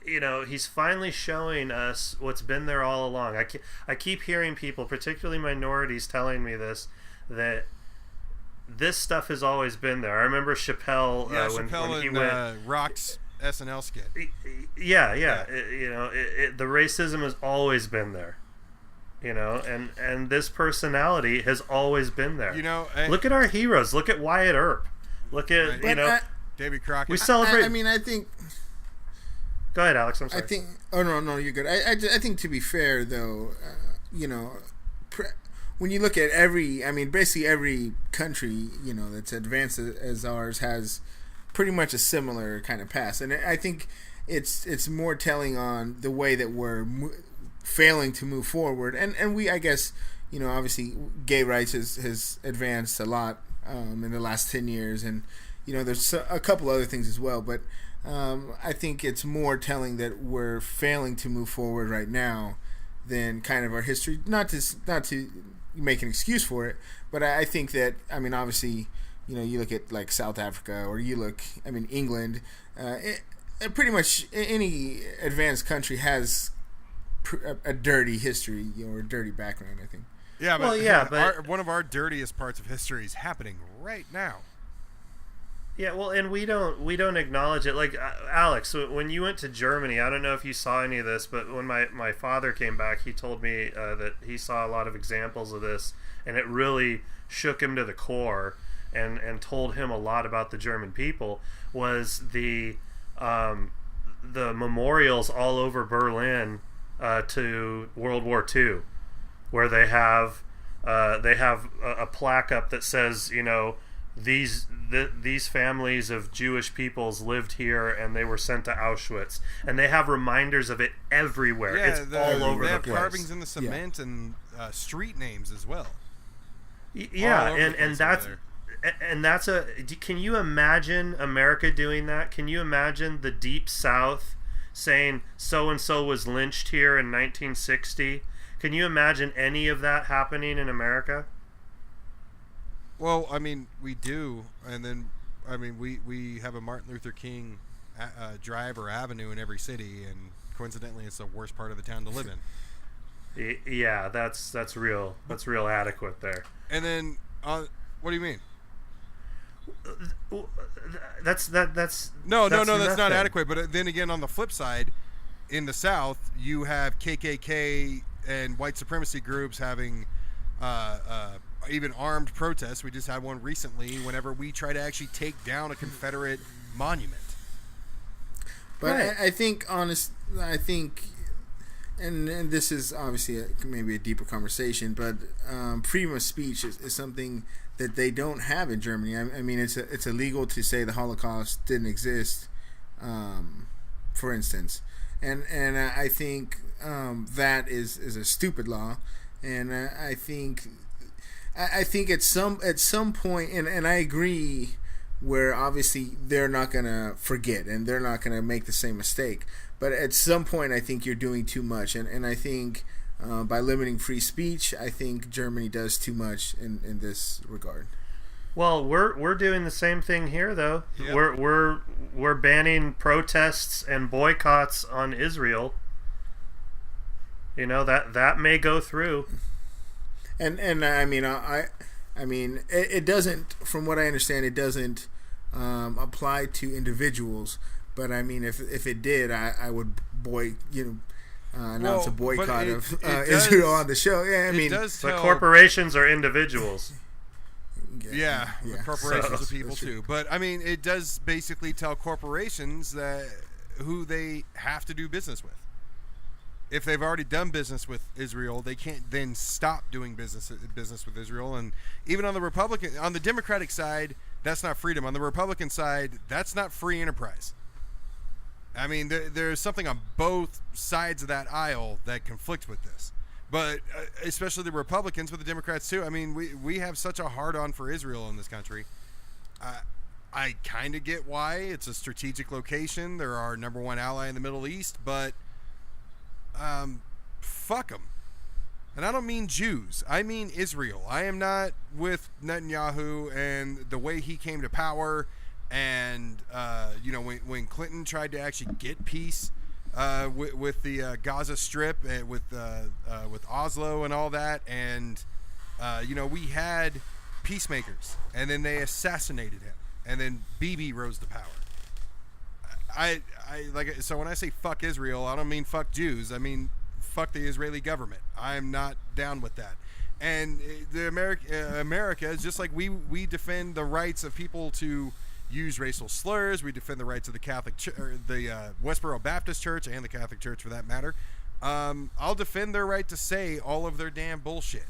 Speaker 2: you know, he's finally showing us what's been there all along. I keep hearing people, particularly minorities, telling me that this stuff has always been there. I remember Chappelle, when he went
Speaker 1: Rock's SNL skit.
Speaker 2: Yeah. You know, the racism has always been there. You know, and this personality has always been there.
Speaker 1: You know,
Speaker 2: look at our heroes. Look at Wyatt Earp. Look at
Speaker 1: Davy Crockett.
Speaker 2: We celebrate.
Speaker 3: I mean, I think.
Speaker 2: Go ahead, Alex. I'm sorry.
Speaker 3: I think. Oh no, you're good. I think, to be fair though, you know, when you look at basically every country, you know, that's advanced as ours has pretty much a similar kind of past, and I think it's more telling on the way that we're failing to move forward, and we, I guess, you know, obviously gay rights has advanced a lot in the last 10 years, and you know, there's a couple other things as well, but I think it's more telling that we're failing to move forward right now than kind of our history. Not to make an excuse for it, but I think that, I mean, obviously, you know, you look at like South Africa, or England. Pretty much any advanced country has a dirty history, you know, or a dirty background, I think.
Speaker 1: Yeah, but one of our dirtiest parts of history is happening right now.
Speaker 2: Yeah, well, and we don't acknowledge it. Like, Alex, when you went to Germany, I don't know if you saw any of this, but when my father came back, he told me that he saw a lot of examples of this, and it really shook him to the core and told him a lot about the German people, was the memorials all over Berlin to World War II, where they have a plaque up that says, you know, these families of Jewish peoples lived here and they were sent to Auschwitz, and they have reminders of it everywhere.
Speaker 1: Yeah,
Speaker 2: it's all over the place.
Speaker 1: They have carvings in the cement and street names as well.
Speaker 2: Yeah, and that's can you imagine America doing that? Can you imagine the Deep South saying so and so was lynched here in 1960? Can you imagine any of that happening in America?
Speaker 1: Well, I mean, we do, and then, I mean, we have a Martin Luther King drive or avenue in every city, and coincidentally, it's the worst part of the town to live in.
Speaker 2: Yeah, that's real. That's real adequate there.
Speaker 1: And then, what do you mean?
Speaker 2: That's
Speaker 1: that's not adequate. But then again, on the flip side, in the South, you have KKK and white supremacy groups having even armed protests. We just had one recently whenever we try to actually take down a Confederate monument.
Speaker 3: But right. I think, and this is obviously maybe a deeper conversation, but freedom of speech is something that they don't have in Germany. I mean, it's illegal to say the Holocaust didn't exist, for instance, and I think that is a stupid law, and I think at some point, and I agree, where obviously they're not gonna forget and they're not gonna make the same mistake, but at some point I think you're doing too much, and I think by limiting free speech, I think Germany does too much in this regard.
Speaker 2: Well, we're doing the same thing here, though.
Speaker 1: Yep.
Speaker 2: We're banning protests and boycotts on Israel. You know, that may go through. And
Speaker 3: I mean, it doesn't. From what I understand, it doesn't apply to individuals. But I mean, if it did, I would announce a boycott of Israel on the show. Yeah, I mean,
Speaker 2: but corporations are individuals.
Speaker 1: Yeah, corporations are people too. But I mean, it does basically tell corporations that who they have to do business with. If they've already done business with Israel, they can't then stop doing business with Israel. And even on the Democratic side, that's not freedom. On the Republican side, that's not free enterprise. I mean, there's something on both sides of that aisle that conflicts with this. But especially the Republicans, but the Democrats too. I mean, we have such a hard-on for Israel in this country. I kind of get why. It's a strategic location. They're our number one ally in the Middle East, but fuck them. And I don't mean Jews. I mean Israel. I am not with Netanyahu and the way he came to power. And when Clinton tried to actually get peace with the Gaza Strip and with Oslo and all that, and we had peacemakers, and then they assassinated him, and then Bibi rose to power. So when I say fuck Israel, I don't mean fuck Jews. I mean fuck the Israeli government. I'm not down with that. And the America is just like we defend the rights of people to use racial slurs. We defend the rights of the Catholic the Westboro Baptist Church and the Catholic Church for that matter. I'll defend their right to say all of their damn bullshit.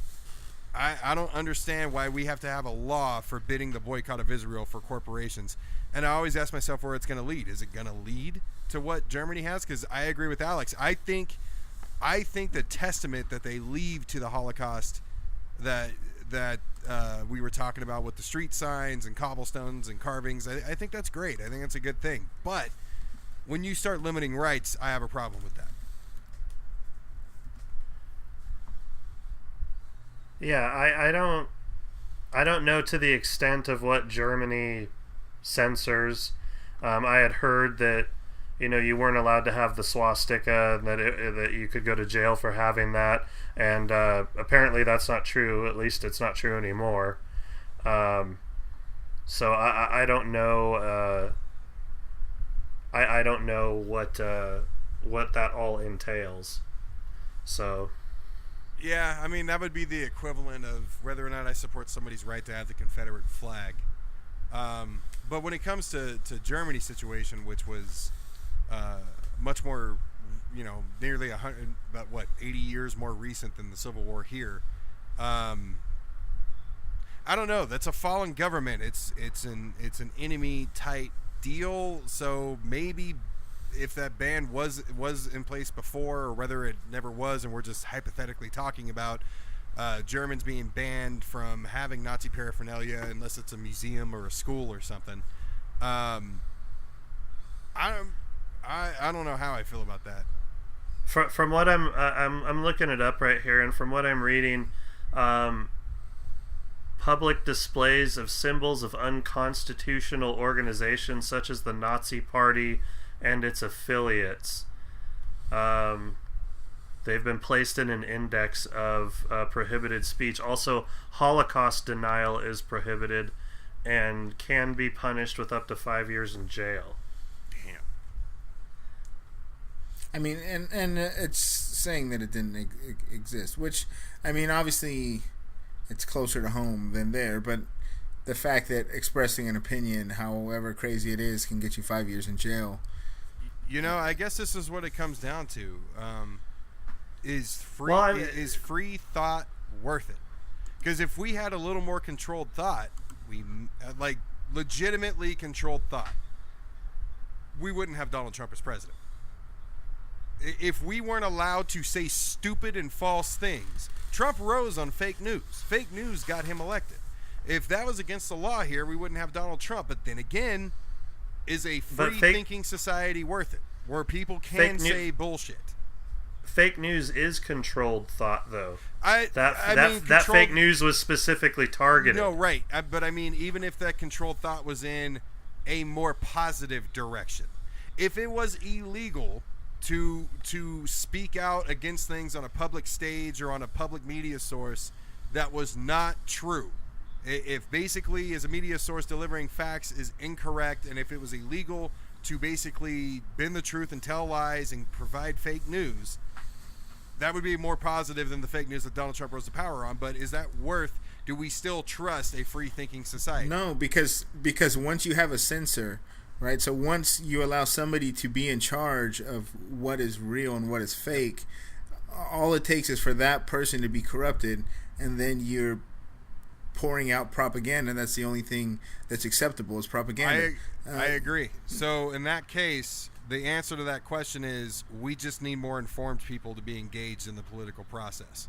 Speaker 1: I don't understand why we have to have a law forbidding the boycott of Israel for corporations. And I always ask myself where it's going to lead. Is it going to lead to what Germany has? Because I agree with Alex. I think the testament that they leave to the Holocaust that we were talking about with the street signs and cobblestones and carvings, I think that's great. I think that's a good thing. But when you start limiting rights, I have a problem with that.
Speaker 2: Yeah, I don't know to the extent of what Germany censors. I had heard that you weren't allowed to have the swastika, and that you could go to jail for having that, and apparently that's not true. At least it's not true anymore. So I don't know. I don't know what that all entails. So.
Speaker 1: Yeah, I mean, that would be the equivalent of whether or not I support somebody's right to have the Confederate flag. But when it comes to Germany's situation, which was much more, nearly 80 years more recent than the Civil War here, I don't know. That's a fallen government. It's an enemy tight deal. So maybe if that ban was in place before, or whether it never was, and we're just hypothetically talking about Germans being banned from having Nazi paraphernalia unless it's a museum or a school or something. I don't know how I feel about that.
Speaker 2: From what I'm looking it up right here, and from what I'm reading, public displays of symbols of unconstitutional organizations such as the Nazi Party and its affiliates. They've been placed in an index of prohibited speech. Also, Holocaust denial is prohibited and can be punished with up to 5 years in jail.
Speaker 1: Damn.
Speaker 3: I mean, and it's saying that it didn't exist, which, I mean, obviously it's closer to home than there, but the fact that expressing an opinion, however crazy it is, can get you 5 years in jail.
Speaker 1: I guess this is what it comes down to. Is free thought worth it? Because if we had a little more controlled thought, legitimately controlled thought, we wouldn't have Donald Trump as president. If we weren't allowed to say stupid and false things, Trump rose on fake news. Fake news got him elected. If that was against the law here, we wouldn't have Donald Trump. But then again, is a free-thinking society worth it, where people can say bullshit?
Speaker 2: Fake news is controlled thought, though.
Speaker 1: That
Speaker 2: fake news was specifically targeted.
Speaker 1: No, right. But I mean, even if that controlled thought was in a more positive direction, if it was illegal to speak out against things on a public stage or on a public media source that was not true, If basically, as a media source, delivering facts is incorrect, and if it was illegal to basically bend the truth and tell lies and provide fake news, that would be more positive than the fake news that Donald Trump rose to power on. But is that worth? Do we still trust a free-thinking society?
Speaker 3: No, because once you have a censor, right? So once you allow somebody to be in charge of what is real and what is fake, all it takes is for that person to be corrupted, and then you're pouring out propaganda. And that's the only thing that's acceptable is propaganda.
Speaker 1: I agree. So in that case, the answer to that question is we just need more informed people to be engaged in the political process.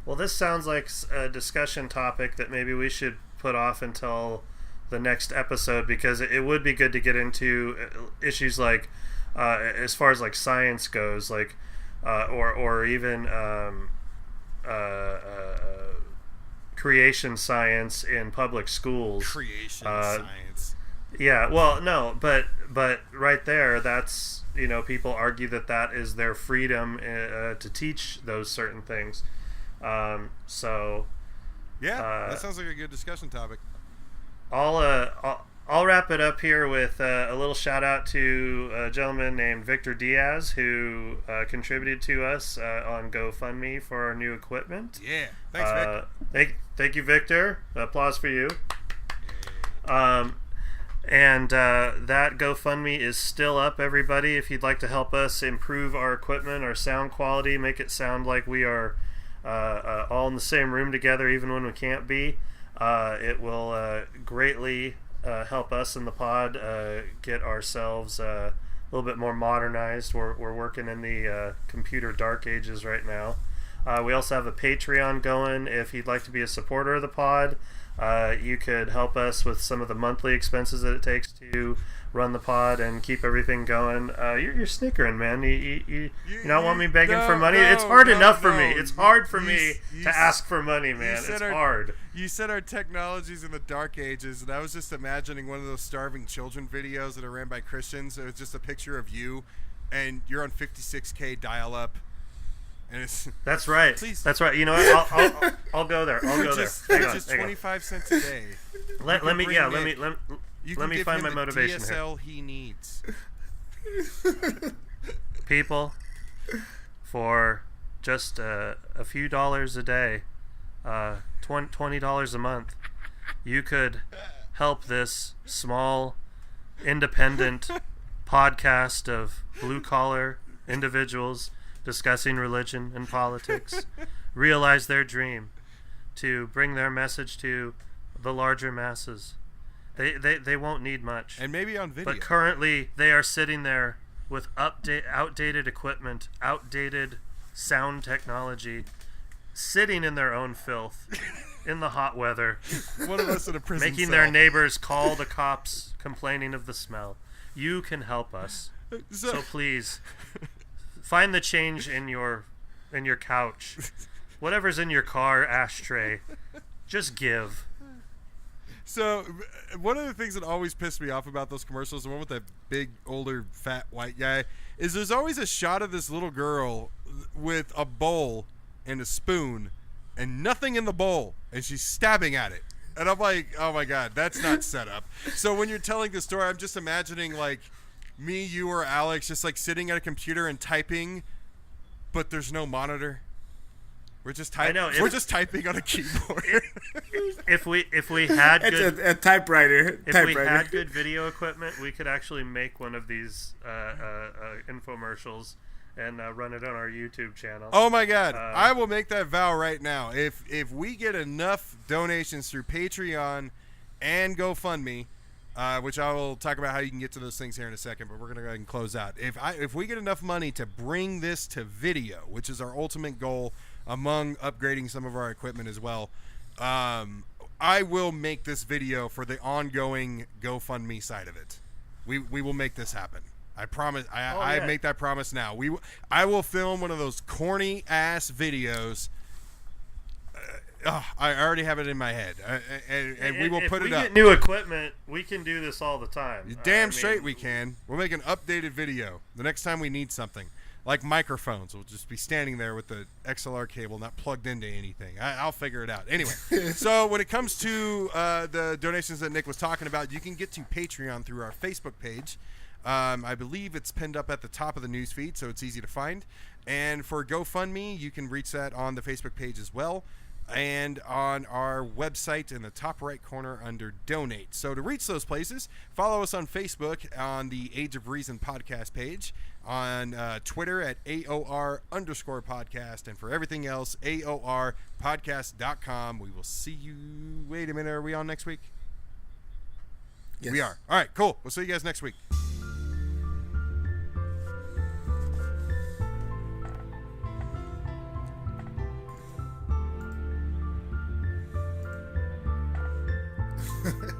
Speaker 2: Well, this sounds like a discussion topic that maybe we should put off until the next episode, because it would be good to get into issues like as far as like science goes, like or even creation science in public schools.
Speaker 1: Creation science.
Speaker 2: Yeah, well, no, but right there, that's, you know, people argue that is their freedom to teach those certain things. So
Speaker 1: yeah, that sounds like a good discussion topic.
Speaker 2: I'll wrap it up here with a little shout out to a gentleman named Victor Diaz, who contributed to us on GoFundMe for our new equipment.
Speaker 1: Yeah, thanks, Vic.
Speaker 2: Thank you, Victor. Applause for you. And that GoFundMe is still up, everybody. If you'd like to help us improve our equipment, our sound quality, make it sound like we are all in the same room together, even when we can't be, it will greatly help us in the pod get ourselves a little bit more modernized. We're working in the computer dark ages right now. We also have a Patreon going. If you'd like to be a supporter of the pod, you could help us with some of the monthly expenses that it takes to run the pod and keep everything going. You're snickering, man. You don't want me begging for money? It's hard enough for me. It's hard for me to ask for money, man. It's hard.
Speaker 1: You said our technology's in the dark ages, and I was just imagining one of those starving children videos that are ran by Christians. It was just a picture of you, and you're on 56K dial-up. And it's,
Speaker 2: that's right.
Speaker 1: Please.
Speaker 2: That's right. You know what? I'll go there. I'll go there.
Speaker 1: Just 25 cents a day.
Speaker 2: Let me find my motivation
Speaker 1: DSL
Speaker 2: here.
Speaker 1: he needs.
Speaker 2: People, for just a few dollars a day, $20 a month, you could help this small, independent podcast of blue-collar individuals discussing religion and politics realize their dream to bring their message to the larger masses. They won't need much,
Speaker 1: and maybe on video,
Speaker 2: but currently they are sitting there with outdated equipment, outdated sound technology, sitting in their own filth in the hot weather.
Speaker 1: One of us in a prison
Speaker 2: making
Speaker 1: cell.
Speaker 2: Their neighbors call the cops complaining of the smell. You can help us, so please find the change in your couch, whatever's in your car ashtray. Just give.
Speaker 1: So, one of the things that always pissed me off about those commercials, the one with that big, older, fat, white guy, is there's always a shot of this little girl with a bowl and a spoon and nothing in the bowl, and she's stabbing at it. And I'm like, oh my God, that's not set up. So when you're telling the story, I'm just imagining, like, me, you, or Alex just, like, sitting at a computer and typing, but there's no monitor. We're just typing. We're just typing on a keyboard.
Speaker 2: If we had
Speaker 3: it's a typewriter.
Speaker 2: If we had good video equipment, we could actually make one of these infomercials and run it on our YouTube channel.
Speaker 1: Oh my God! I will make that vow right now. If we get enough donations through Patreon and GoFundMe, which I will talk about how you can get to those things here in a second, but we're gonna go ahead and close out. If we get enough money to bring this to video, which is our ultimate goal, among upgrading some of our equipment as well, I will make this video for the ongoing GoFundMe side of it. We will make this happen. I promise. I make that promise now. I will film one of those corny ass videos. I already have it in my head, and we will put it up.
Speaker 2: If we get new equipment, we can do this all the time.
Speaker 1: Damn straight we can. We'll make an updated video the next time we need something. like microphones. We'll just be standing there with the XLR cable not plugged into anything. I'll figure it out. Anyway, so when it comes to the donations that Nick was talking about, you can get to Patreon through our Facebook page. I believe it's pinned up at the top of the news feed, so it's easy to find. And for GoFundMe, you can reach that on the Facebook page as well, and on our website in the top right corner under Donate. So to reach those places, follow us on Facebook on the Age of Reason podcast page, on Twitter at AOR_podcast, and for everything else, AORpodcast.com. We will see you. Wait a minute, are we on next week?
Speaker 3: Yes.
Speaker 1: We are. All right, cool. We'll see you guys next week.
Speaker 3: Ha ha.